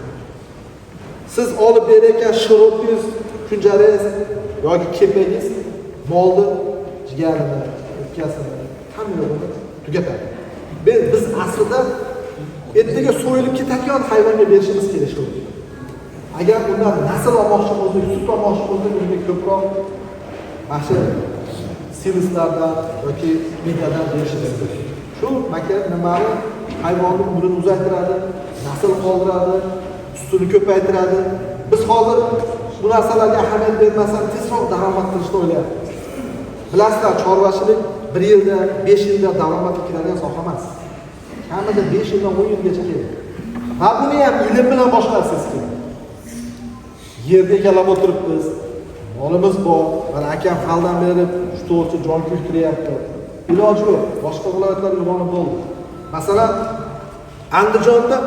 Siz olib berayotgan shirotingiz, kunjaringiz yoki kepagingiz molni, jigarini, o'tkasini, hammasini tugatadi. Biz aslida ertaga so'yilib ketadigan hayvonga berishimiz kerak shu. Agar undan nasl olmoqchi bo'lsak, sut olmoqchi bo'lsak, unga ko'proq mana silislardan yoki megadan berishimiz kerak. Shu maktab nimani hayvonni umrini uzaytiradi, nasl qoldiradi, sutini ko'paytiradi. Biz hozir bu narsalarga ahamiyat bermasdan tezroq daromad qilishni o'ylayapmiz. Bilasizlar, chorvachilik 1 yilda, 5 yilda daromadga kiradigan soha emas. Kamida 5 yildan 10 yilgacha kerak. Va buni ham ilm bilan boshqarasiz kerak. Yerda egalab o'tiribmiz. Molimiz bor, mana akam faldan berib 3-4 jon kuytiryapti. Iloji yo'q, boshqa viloyatlar uyg'onib bo'ldi. Masalan, Andijonda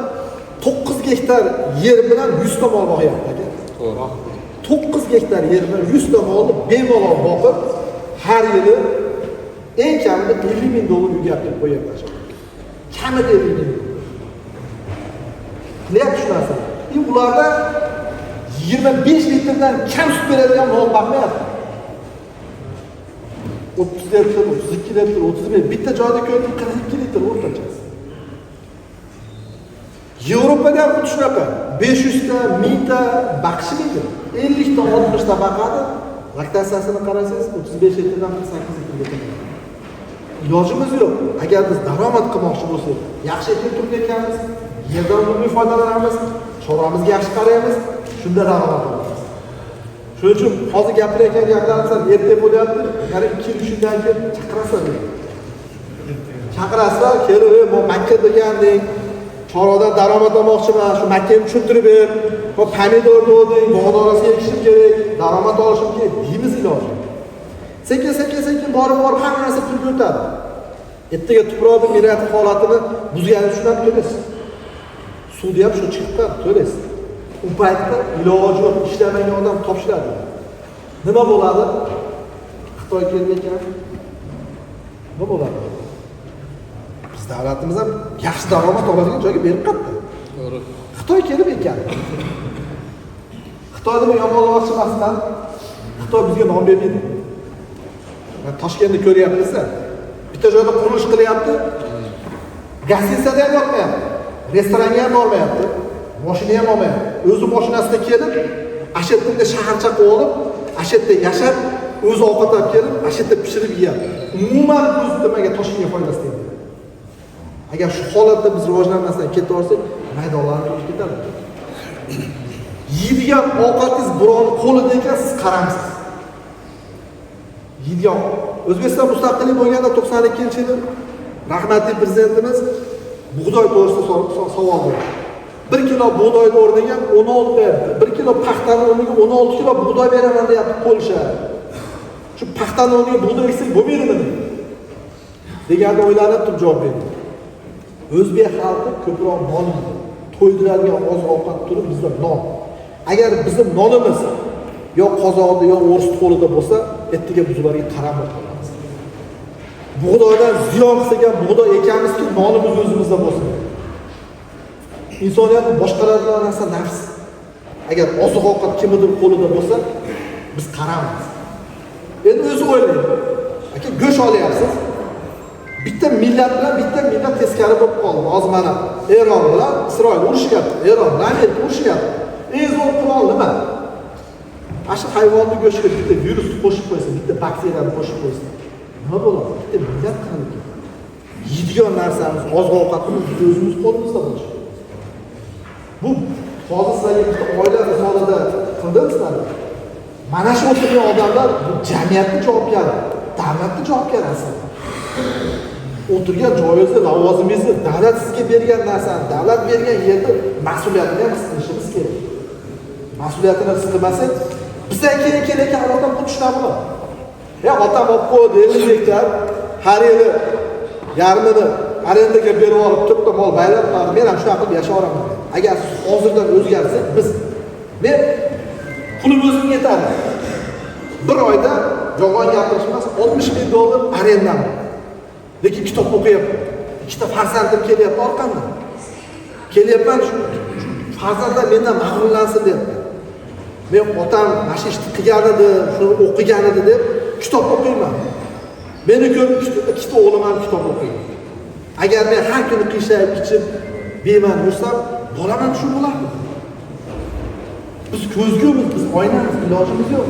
9 gektar yer bilan 100 ta mol boqyapti aka. To'g'ri. 9 gektar yer bilan 100 ta molni bemalol boqib, har yili eng kamida $50,000 uyga olib qo'yapti. Kamida $50,000. Qilyapti shu narsani. Ularda 25 litrdan kam sut beradigan mol boqmayapti. 30 litr, 32 litr, 31, bitta joyda ko'rdim 42 litr o'rtachasi. Yevropada ham xuddi shunaqa. 500 ta, 1000 ta baqishi mumkin. 50 ta, 60 ta baqadi. Laktatsiyasini qarasangiz 35 litrdan 48 litrga keladi. Ilojimiz yo'q. Agar biz daromad qilmoqchi bo'lsak, yaxshi ekin turib ekanmiz, yerdan unumli foydalanamiz, chorvamizga yaxshi qaraymiz, shunda daromad olamiz. Shuning uchun hozir gapirayotgan gaplarimizdan erta bo'lyapti. Yana 2 yil shundan keyin chaqirasizlar. Chaqirasizlar, kelib, "Men Makka degandek, chorvadan daromad olmoqchiman, shu Makkani tushuntirib ber. Bu pomidor degandek, bog' orasiga ekishim kerak, daromad olishim kerak" deymiz iloji. Sekin borib hamma narsa pulga o'tadi. Ertaga tuproqni mineralni holatini buzganini shundan to'laysiz. Suvni ham shu chiqib to'laysiz. U paytda iloji yo'q, ishlamagan odam topshiradi. Nima bo'ladi? Xitoy keldi ekan. Nima bo'ladi? Biz davlatimiz ham yaxshi daromad oladigan joyga berib qatdi. To'g'ri. Xitoy kelib ekan. Xitoyni yomonlamoqchi emasman. Xitoy bizga nom bermaydi. Toshkentni ko'ryapsizlar. Bitta joyda qurilish qilyapti. Gastitsada ham yo'qmayapti. Restoranga ham bormayapti. Mashina ham olmayapti. O'zi mashinasida kelib, ashetda shaharcha qilib, ashetda yashab, o'zi ovqat olib kelib, ashetda pishirib yeyapti. Umuman o'z nimaga Toshkentga foydasi tegadi. Agar shu holatda biz rivojlanmasdan ketaversak, maydonlarni to'kib ketadi. Yeydigan ovqatingiz birovning qo'lida ekan, siz qaramsiz. Yeydigan O'zbekiston mustaqillik bo'lganda 92-yil rahmatli prezidentimiz bug'doy to'g'risida savol berdi. 1 kilo bug'doyni o'rniga 16 berdi. 1 kilo paxtani o'rniga 16 kilo bug'doy beraman deyapti Polsha. Shu paxtani o'rniga bug'doy eksak bo'lmaydimi? Deganda o'ylanib turib javob berdi. O'zbek xalqi ko'proq non yeydi. To'ydiradigan oziq-ovqat turi bizda non. Agar bizim nonimiz yo qozoqda yo o'ris qo'lida bo'lsa, ertaga biz ularga qaramay qolamiz. Bug'doydan ziyon qilgan bug'doy ekanmizki, nonimiz o'zimizda bo'lsin. Insoniyatni boshqaradigan narsa nafs. Agar oziq-ovqat kimnidir qo'lida bo'lsa, biz qaramiz. Endi o'zi o'ylaydi. Aka, go'sht olyapsiz. Bitta millat bilan bitta millat teskari bo'lib qoldi. Hozir mana Eron bilan Isroil urushyapti. Eron bilan Amerika urushyapti. Eng zo'r qurol nima? Ashu hayvonni go'shtiga bitta virus qo'shib qo'ysa, bitta bakteriyani qo'shib qo'ysa, nima bo'ladi? Bitta millat qiladi. Yeydigan narsamiz, oziq-ovqatimiz o'zimiz qo'limizda bo'lishi. Bu hozir sizlarga bitta oila misolida qildimizlar. Mana shu o'tirgan odamlar bu jamiyatning javobgari, davlatning javobgari aslida. O'tirgan joyingizda lavozimingizni davlat sizga bergan narsani, davlat bergan yerda mas'uliyatni ham qilishimiz kerak. Mas'uliyatini his qilmasak, bizdan kelayotgan odam xuddi shunaqa bo'ladi. Otam olib qo'ydi 50 gektar, har yili yarmini arendaga berib olib, to'pta mol baylab, men ham shunaqa qilib yashayveraman. Agar siz hozirdan o'zgarsak, men pulim o'zim yetadi. Bir oyda yolg'on gapirish emas, $60,000 arendam. Lekin kitob o'qiyapman. Ikkita farzandim kelyapti orqamdan. Kelyapman, farzandlar mendan mag'rurlansin deyapti. Men otam mana shu ishni qilgan edi, shuni o'qigan edi deb kitob o'qiyman. Meni ko'rib ikkita o'g'lim ham kitob o'qiydi. Agar men har kuni qiyshayib, ichib, bema'ni yursam, bolam ham shu bo'lardi. Biz ko'zguymiz, biz oynamiz, ilojimiz yo'q.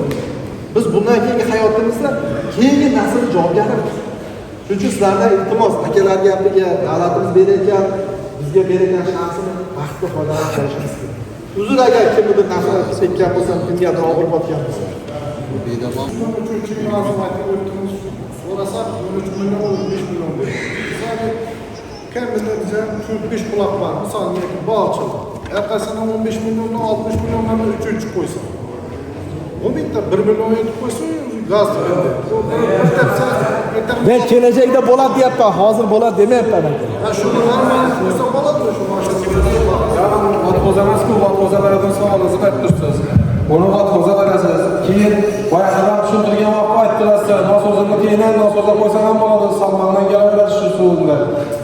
Biz bundan keyingi hayotimizda keyingi naslni javobgarimiz. Shuning uchun sizlardan iltimos, akalar gapiga davlatimiz berayotgan, bizga berayotgan shansini vaqtda foydalanib qolishimiz kerak. Uzr agar kimnidir nafarat qilgan bo'lsam, kimgadir og'ir botgan bo'lsa. Bedamon. 3-chi munosabatga o'tdingiz. So'rasam 13 million, 15 million deb. Misol kamida biza 4-5 quloq bor. Misol bolchi. Ertasidan 15 milliondan 60 milliondan 3-chi qo'ysam. O bitta 1 million yetib qo'ysa, gaz beradi. Men kelajakda bo'ladi deyapman, hozir bo'ladi demayapman. Shuni ham qilsa bo'ladi, shu mashina. vatkoza emas-ku, vatkozalardan savolingizni berib turibsiz. Buni vatkoza berasiz. Keyin boyaqadan tushuntirgan vaqtda aytdilar, nosozini keyin nosoza qo'ysang ham bo'ladi, salmondan kelaveradi shu suvda.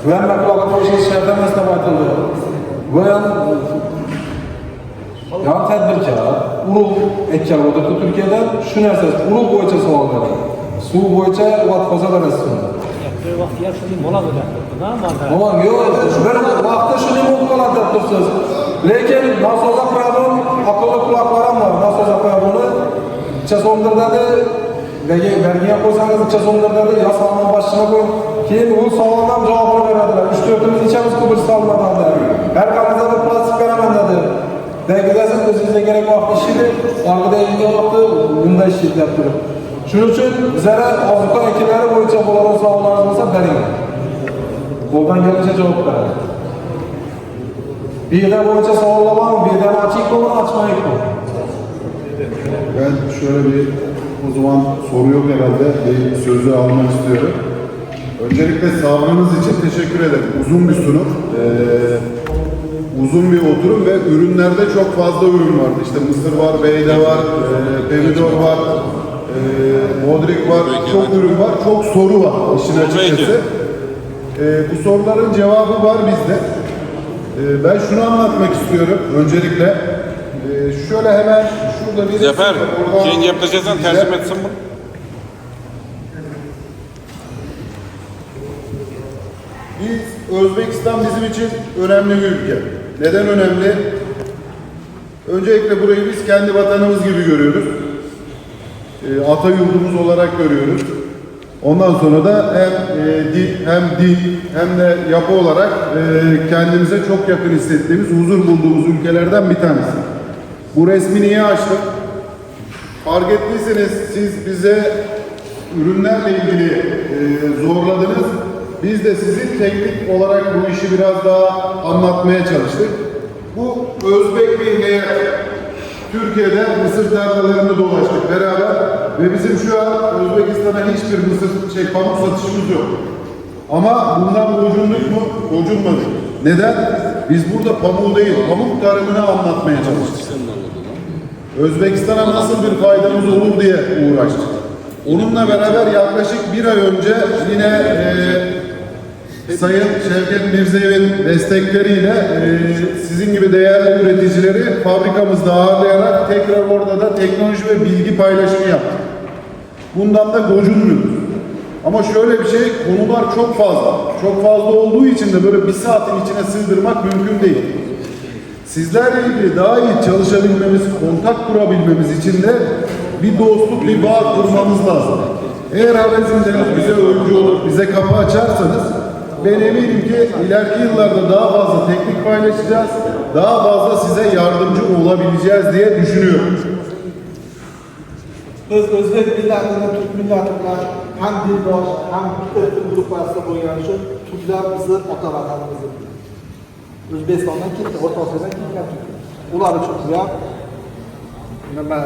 Bu ham maklaga qo'yishni shart emas deb aytildi. Bu ham yan tadbirkor, urug' ekkan o'tirdi Turkiyada, shu narsa urug' bo'yicha savol beradi. Suv bo'yicha vatkoza berasiz. Vaqtga shunday bo'ladi gapirdi-da, banda. Yo'q, bir vaqtda shunday bo'lib qoladi deb turibsiz. Lekin nosoza qo'yadon, aqlli quloqlar ham bor. Nosoza qo'yadoni icha so'ndiradi, vergiga qo'ysangiz icha so'ndiradi, yo salmon boshini qo'ying. Keyin u savoldan javobini beradilar. 3-4 ichamiz-ku bir salmondan. Har qanday bir plastik beraman dedi. Degizasiz o'zingizga kerak vaqt ishini, orqada yeydigan vaqtda bunday ishlaydi deb turib. Shuning uchun bizlar ozuqa ekinlari bo'yicha bo'ladigan savollar bo'lsa bering. Qo'ldan kelgancha javob beradi. Beda bo'yicha savollar bormi? Bedani ochikmi, ochmaymi? Ben şöyle bir, o zaman soru yok herhalde, bir sözü almak istiyorum. Öncelikle sabrınız için teşekkür ederim. Uzun bir sunum, uzun bir oturum ve ürünlerde çok fazla ürün vardı. İşte mısır var, beyde var, pomidor var, bodrik var, çok ürün var, çok soru var işin açıkçası. Bu soruların cevabı var bizde. Ben şunu anlatmak istiyorum öncelikle. Şöyle hemen şurada bir Zafer, oradan keyin gaplashasan tercüme etsin mi? Biz, Özbekistan bizim için önemli bir ülke. Neden önemli? Öncelikle burayı biz kendi vatanımız gibi görüyoruz. Ata yurdumuz olarak görüyoruz. Ondan sonra da hem dil hem de yapı olarak kendimize çok yakın hissettiğimiz, huzur bulduğumuz ülkelerden bir tanesi. Bu resmi niye açtık? Fark ettiyseniz siz bize ürünlerle ilgili zorladınız. Biz de sizin teknik olarak bu işi biraz daha anlatmaya çalıştık. Bu Özbek bir heyet. Türkiye'de mısır tarlalarında dolaştık beraber ve bizim şu an Özbekistan'a hiçbir pamuk satışımız yok. Ama bundan gocunduk mu? Gocunmadık. Neden? Biz burada pamuğu değil, pamuk tarımını anlatmaya çalıştık. Özbekistan'a nasıl bir faydamız olur diye uğraştık. Onunla beraber yaklaşık bir ay önce yine Sayın Şevket Mirzeyev'in destekleriyle sizin gibi değerli üreticileri fabrikamızda ağırlayarak tekrar orada da teknoloji ve bilgi paylaşımı yaptık. Bundan da gocunmuyoruz. Ama şöyle bir şey, konular çok fazla. Çok fazla olduğu için de böyle bir saatin içine sığdırmak mümkün değil. Sizlerle ilgili daha iyi çalışabilmemiz, kontak kurabilmemiz için de bir dostluk, bir bağ kurmamız lazım. Eğer haberciniz bize öncü olur, bize kapı açarsanız ben eminim ki ileriki yıllarda daha fazla teknik paylaşacağız, daha fazla size yardımcı olabileceğiz diye düşünüyorum. Biz Özbek millatini, Türk millatini hem dildosh, hem bitta grupasida bo'lgani uchun Türklar bizni ota vatanimiz. O'zbekistondan ketdi, O'rta Osiyodan kelgan ular uchun bu ham nima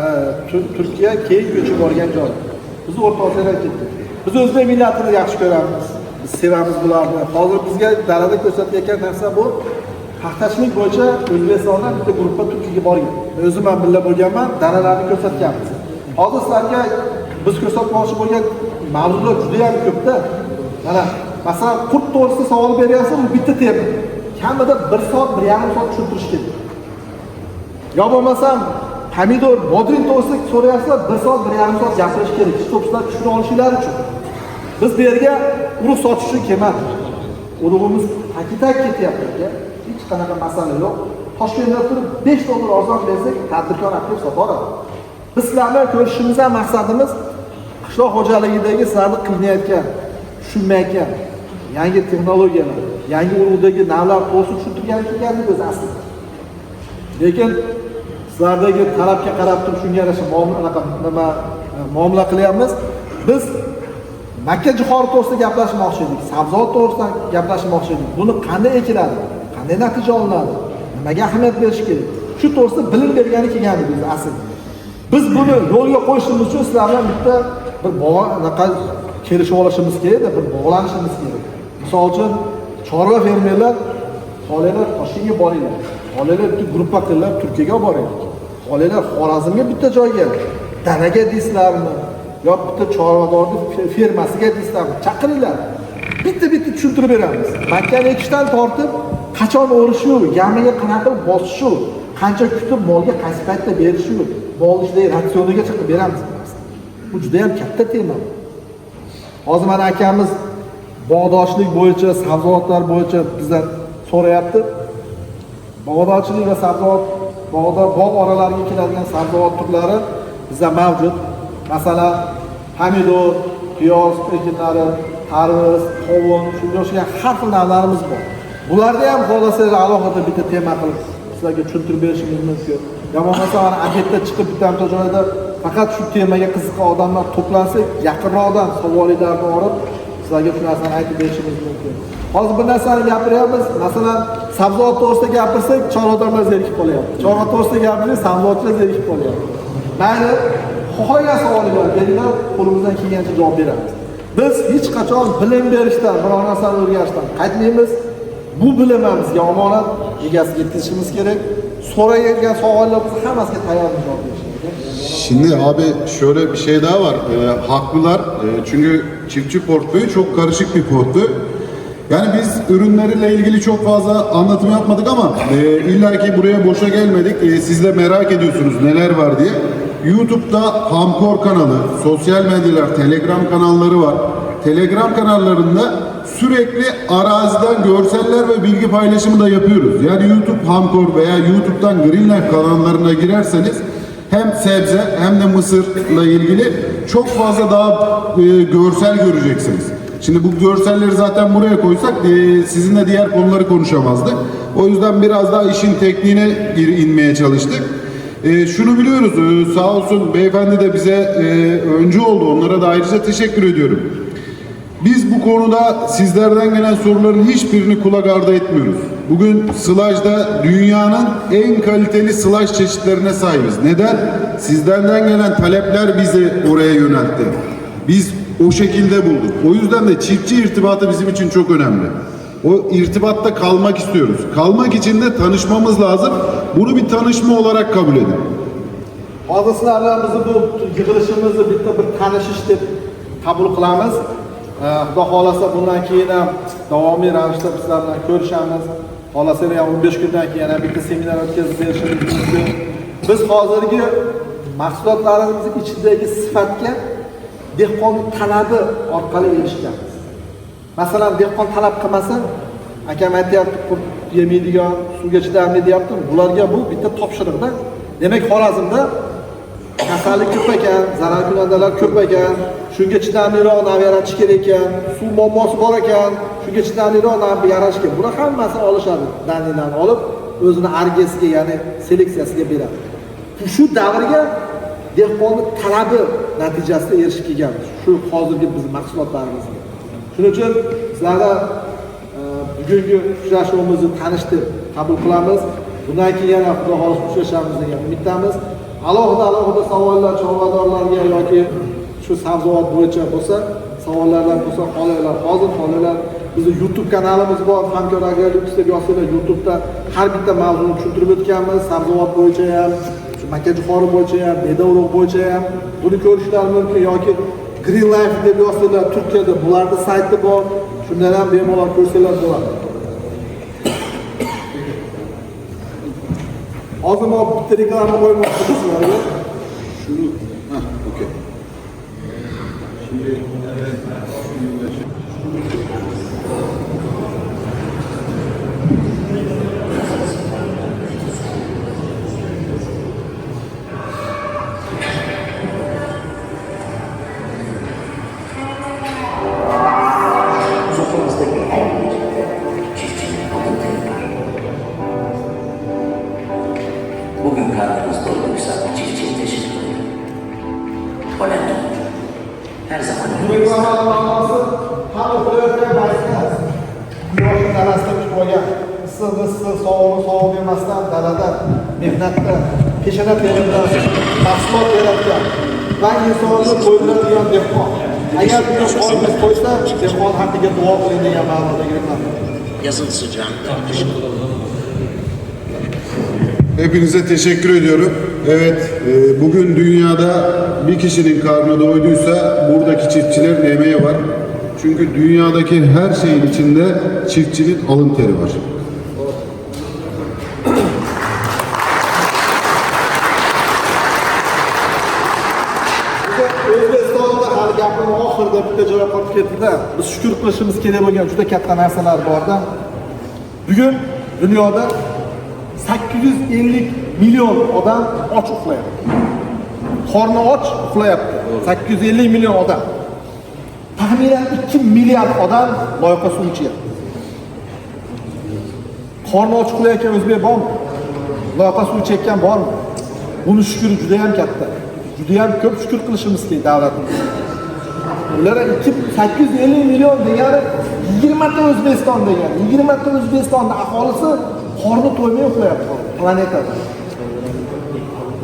Turkiya keyin ko'chib borgan joy. Biz O'rta Osiyodan ketdik. Biz o'zbek millatini yaxshi ko'ramiz. Biz sevamiz bularni. Hozir bizga dalada ko'rsatayotgan narsa bu paxtachilik bo'yicha O'zbekistondan bitta guruhga Turkiyaga borgan. O'zim ham birga bo'lganman, dalalarni ko'rsatganmiz. Hozir sizlarga biz ko'rsatmoqchi bo'lgan mavzular juda ham ko'pda. Mana masalan qurt to'g'risida savol beryapsiz, bu bitta tema. Kamida 1 soat, 1,5 soat tushuntirish kerak. Yo bo'lmasam pomidor, bodring to'g'risida so'rayapsizlar, 1 soat, 1,5 soat gapirish kerak. Sizlar tushuna olishingiz uchun. Biz bu yerga urug' sotish uchun kelmadik. Urug'imiz haqiqat ketyapti aka. Hech qanaqa masala yo'q. Toshkentda turib 5 dollar arzon bersak, tadbirkor olib sotaveradi. Biz sizlarni ko'rishimizdan maqsadimiz qishloq xo'jaligidagi sizlarni qiynayotgan, tushunmayotgan yangi texnologiyalar, yangi urug'dagi navlar to'g'risida tushuntirgan ekanlik o'zi aslida. Lekin sizlardagi talabga qarab turib shunga yarasha muomala qilyapmiz. Biz Makka jihori to'g'risida gaplashmoqchi edik, sabzavot to'g'risida gaplashmoqchi edik. Buni qanday ekiladi, qanday natija olinadi, nimaga ahamiyat berish kerak? Shu to'g'risida bilim bergani kelgandik biz aslida. Biz buni yo'lga qo'yishimiz uchun sizlar bilan bitta bir kelishib olishimiz kerak, bir bog'lanishimiz kerak. Misol uchun chorva fermerlar Xohlaylar Toshkentga boringlar. Xohlaylar bitta gruppa qilib Turkiyaga boringlar. Xohlaylar Xorazmga bitta joyga, danaga deysizlarmi? Yo bitta chorvadorni fermasiga deysizlarmi? Chaqiringlar. Bitta tushuntirib beramiz. Makkani ekishdan tortib, qachon o'rishu, yamiga qanaqa qilib bosishu, qancha kutib molga qaysi paytda berishu, molni ishlay ratsioniga chiqib beramiz. Bu juda ham katta tema. Hozir mana akamiz bog'dorchilik bo'yicha, sabzavotlar bo'yicha bizdan so'rayapti. Bog'dorchilik va sabzavot, bog' oralariga keladigan sabzavot turlari bizda mavjud. Masalan, pomidor, piyoz ekinlari, tarvuz, qovun, shunga o'xshagan har xil navlarimiz bor. Bularni ham xohlasangiz alohida bitta tema qilib sizlarga tushuntirib berishimiz mumkin. Yomon masalan, obyektda chiqib bitta joyda faqat shu temaga qiziqqan odamlar to'plansa, yaqinroqdan savollarni olib, sizlarga shu narsani aytib berishimiz mumkin. Hozir bir narsani gapiryapmiz. Masalan, sabzavot to'g'risida gapirsak, chorvadorlar zerikib qolyapti. Chorva to'g'risida gapirsak, sabzavotchilar zerikib qolyapti. Mayli, xohlagan savollar beringlar, qo'limizdan kelgancha javob beramiz. Biz hech qachon bilim berishdan, biror narsani o'rganishdan qaytmaymiz. Bu bilimimizga omonat egasiga yetkazishimiz kerak. So'ragan savollarimiz hammasiga tayyor javob berishimiz kerak. Şimdi abi şöyle bir şey daha var. Haklılar. Çünkü çiftçi portföyü çok karışık bir portföy. Yani biz ürünleriyle ilgili çok fazla anlatım yapmadık ama illaki buraya boşa gelmedik. Siz de merak ediyorsunuz neler var diye. YouTube'da Hamkor kanalı, sosyal medyalar, Telegram kanalları var. Telegram kanallarında sürekli araziden görseller ve bilgi paylaşımı da yapıyoruz. Yani YouTube Hamkor veya YouTube'dan Greenlife kanallarına girerseniz hem sebze hem de mısırla ilgili çok fazla daha görsel göreceksiniz. Şimdi bu görselleri zaten buraya koysak sizinle diğer konuları konuşamazdık. O yüzden biraz daha işin tekniğine inmeye çalıştık. Şunu biliyoruz, sağ olsun beyefendi de bize öncü oldu. Onlara da ayrıca teşekkür ediyorum. Biz bu konuda sizlerden gelen soruların hiçbirini kulak ardı etmiyoruz. Bugün Sılaj'da dünyanın en kaliteli Sılaj çeşitlerine sahibiz. Neden? Sizlerden gelen talepler bizi oraya yöneltti. Biz o şekilde bulduk. O yüzden de çiftçi irtibatı bizim için çok önemli. O irtibatta kalmak istiyoruz. Kalmak için de tanışmamız lazım. Bunu bir tanışma olarak kabul edin. Hozir sizlar bilan bizni bu yig'ilishimizni bitta bir tanishish deb qabul qilamiz. Xudo xolasa bundan keyin ham davomiy ravishda sizlar bilan ko'rishamiz. Xohlasangiz ham 15 kundan keyin yana bitta seminar o'tkazib berishimiz mumkin. Biz hozirgi mahsulotlarimiz ichidagi sifatga dehqonning talabi orqali erishganmiz. Masalan, dehqon talab qilmasa, akam aytyapti, qurt yemaydigan, suvga chidamli deyapti. Bularga bu bitta topshiriqda. Demak, Xorazmda kasallik ko'p ekan, zararkunandalar ko'p ekan, shunga chidamliroq nav yaratish kerak ekan, suv muammosi bor ekan, shunga chidamliroq nav yaratish kerak. Bular hammasini olishadi, daniylarni olib, o'zini argesiga, ya'ni seleksiyasiga beradi. Shu davrga dehqonning talabi natijasida erishib kelganmiz. Shu hozirgi bizning mahsulotlarimizga. Shuning uchun sizlarga bugungi uchrashuvimizni tanishtirib qabul qilamiz. Bundan keyin yana xudo xohlasa uchrashamiz degan umiddamiz. Alohida savollar chorvadorlarga yoki shu sabzavot bo'yicha bo'lsa, savollar bo'lsa, xohlaylar bizning YouTube kanalimiz bor, Hamkor Agrolux deb yozsanglar YouTube'da har bitta mavzuni tushuntirib o'tganmiz. Sabzavot bo'yicha ham, shu makkajo'xori bo'yicha ham, beda urug' bo'yicha ham buni ko'rishlar mumkin yoki Greenlife deb yozsanglar Turkiyada bularning sayti bor. Shundan ham bemalol ko'rsanglar bo'ladi. Hozir men bitta reklama qo'ymoqchi sizlarga. Şunu, okey. Şimdi bugün karnınız dolduysa çiftçiye teşekkür ederim. Polen her zaman Bu reklamalarımızı hamma qilayotgan paytda quyoshning dalasida tushib qolgan issiq sovuq demasdan dalada mehnatda peshona terimdan mahsulot yaratgan va insonni to'ydiradigan dehqon. Agar bunga qo'yimiz qo'ysa, dehqon haqiga duo qiling degan ma'nodagi reklama. yazın sıcağını tartışın. Hepinize teşekkür ediyorum. Evet, bugün dünyada bir kişinin karnı doyduysa buradaki çiftçilerin emeği var. Çünkü dünyadaki her şeyin içinde çiftçinin alın teri var. O'zbekistonda hali gapimni oxirida bitta joyga qolib ketdi-da. Biz shukr qilishimiz kerak bo'lgan juda katta narsalar bor-da. Bugun dunyoda 850 million odam och uxlayapti. Qorni och uxlayapti. 850 million odam. Taxminan 2 milliard odam loyqa suv ichyapti. Qorni och uxlayotgan o'zbek bormi? Loyqa suv ichayotgan bormi? Buni shukri juda ham katta. Judayam ko'p shukr qilishimiz kerak davlatimiz. Ular 850 million degani 20 ta O'zbekiston degani. 20 ta O'zbekistonning aholisi qorni to'ymay uxlayapti planetada.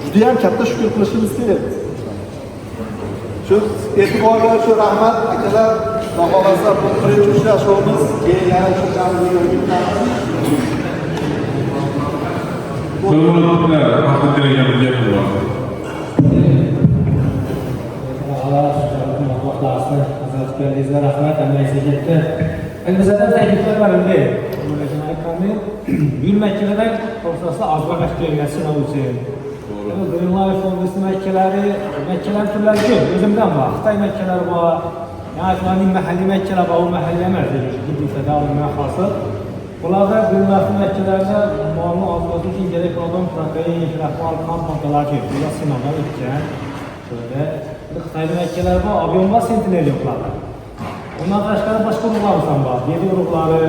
Judayam katta shukr qilishimiz kerak. Shu e'tiborga shu rahmat akalar, xohlasa bu birinchi uchrashuvimiz keyin yana uchrashuvimiz bo'ladi. Bizler rahmet emniyete endi bizlardan takliflar var endi. Bir Mekke'den konsolosla azbak aşkıyası için. Green Life Fond'un Mekke'ler türleri yok. Özümden var. Xitay Mekke'ler var. Yani şu mahalli Mekke'ler var. O mahalli emez. Ciddi tedavi mehası. Bunlarda Green Life'ın Mekke'lerinde muamma azbakı için gerek olan protein, krahmal, kan pantalar ki. Burada sınavlar içeceğim. Şöyle. Xitay'da Mekke'ler var. Avyonlar sentinel yoklar. Ondan başka uruglar var. Yedi urugları,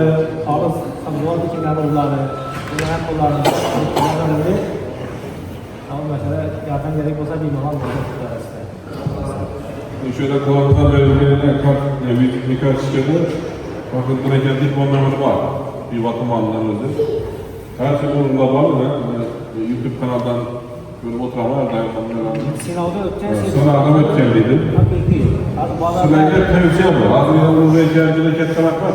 ağız, sabılar dikilen urugları, uyan urugları, urugları. Ama mesela yardım gerek olsa bir muhal var. Şöyle kulağımızdan verilmeyen birkaç çıkırdı. Bakın buraya geldik onlarımız var. Bir bakım anlarımızdır. Her şey urugla bağlı da YouTube kanaldan görüp oturanlar da Sınavda ötken sınavda ötkendiydim. Sınavda tevsiye bu. Ağzı yolunu ve ihtiyacıyla ketlemek var.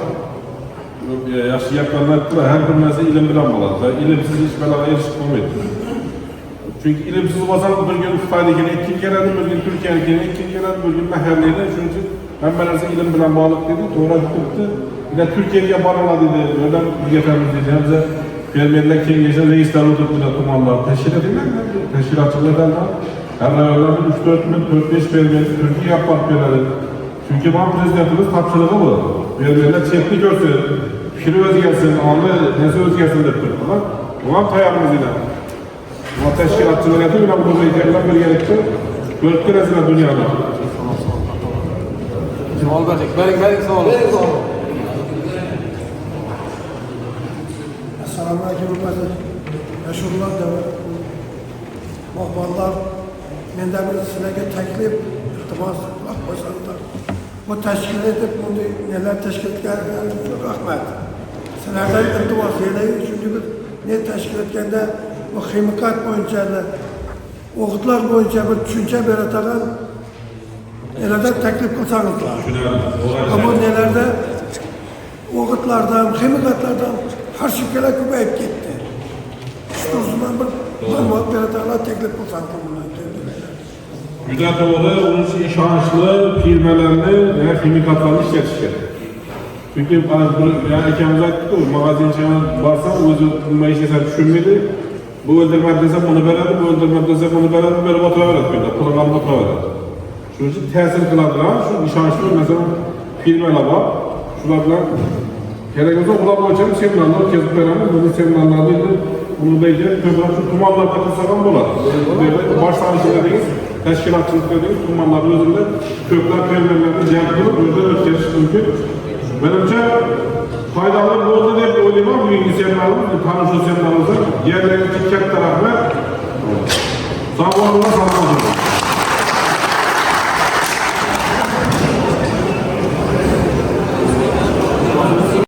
Yaşayanlar var. Her bir mesele ilim bilen var. İlimsiz hiç belaya erişik olmuyor. Çünkü ilimsiz olmasan bir gün Xitay'dakini, ikinci gelen bir gün Türkiye'dekini, ikinci gelen bir gün Mehherli'yle. Çünkü ben belirse ilim bilen bağlık dedi. Doğru tuttu. Yine Türkiye'ye barala dedi. Öyle bir efendim dedi. Hem de gelmeyenler kengeçe reisler oturttular tumanlar. Teşkil edilmez mi? Teşkilatçılar ederler. Her ayarlarda 3-4 bin, 4-5 belgeli Türkiye yapmak belirli. Çünkü ben prezidentimiz tapşırığı bu. Belirler çekli görsün, fikri özgelsin, anlı nesi özgelsin de tuttular. Ulan tayarımız ile. Bu teşkilatçılar yatıyor, bu reyterler bir gerekti. Görüp gelesine dünyada. Cemal Bey, benim sağ olun. Assalomu alaykum hurmatli mashhurlar mehmonlar, menda bir sizlarga taklif iltimos qilib qo'ysanlar. Bu tashkil etib bunday nelar tashkil etganligingiz uchun rahmat. Sizlardan iltimos elaylik, chunki biz ne tashkil etganda bu ximikat bo'yicha, o'g'itlar bo'yicha bir tushuncha beradigan nelardan taklif qilsangizlar. Ammo nelarda o'g'itlardan, ximikatlardan her şekilde ko'payib ketdi. Shu zaman bir ma'lumot beradiganlar taklif qilsam Juda to'g'ri, onun için ishonchli firmalarni va ximikatlarni ishlatish kerak. Çünkü yani ikimiz aytdik-ku, magazincha borsam o'zi nima ishlasa tushunmaydi. Bu o'ldirmadi desa buni beradi, bu o'ldirmadi desa buni beradi, berib o'tiraveradi. Pulini olib o'tiraveradi. Shuning uchun ta'sir qiladigan shu ishonchli masalan firmalar bor. Shular bilan kerak olsa ular bo'yicha seminarlar o'tkazib beramiz. Bu seminarlarda bunu belki ko'proq shu tumanlarda qilsa ham bo'ladi. Boshlanishidagi tashkilotchilik dediğimiz tumanlar o'zida ko'plab fermerlarni jalb qilib o'zida o'tkazish mumkin. Menimcha foydali bo'ldi deb o'ylayman. Bugungi seminarimiz, tanishuvlar seminarimizda yerlarga katta rahmat. Sog' bo'linglar, salomat bo'ling.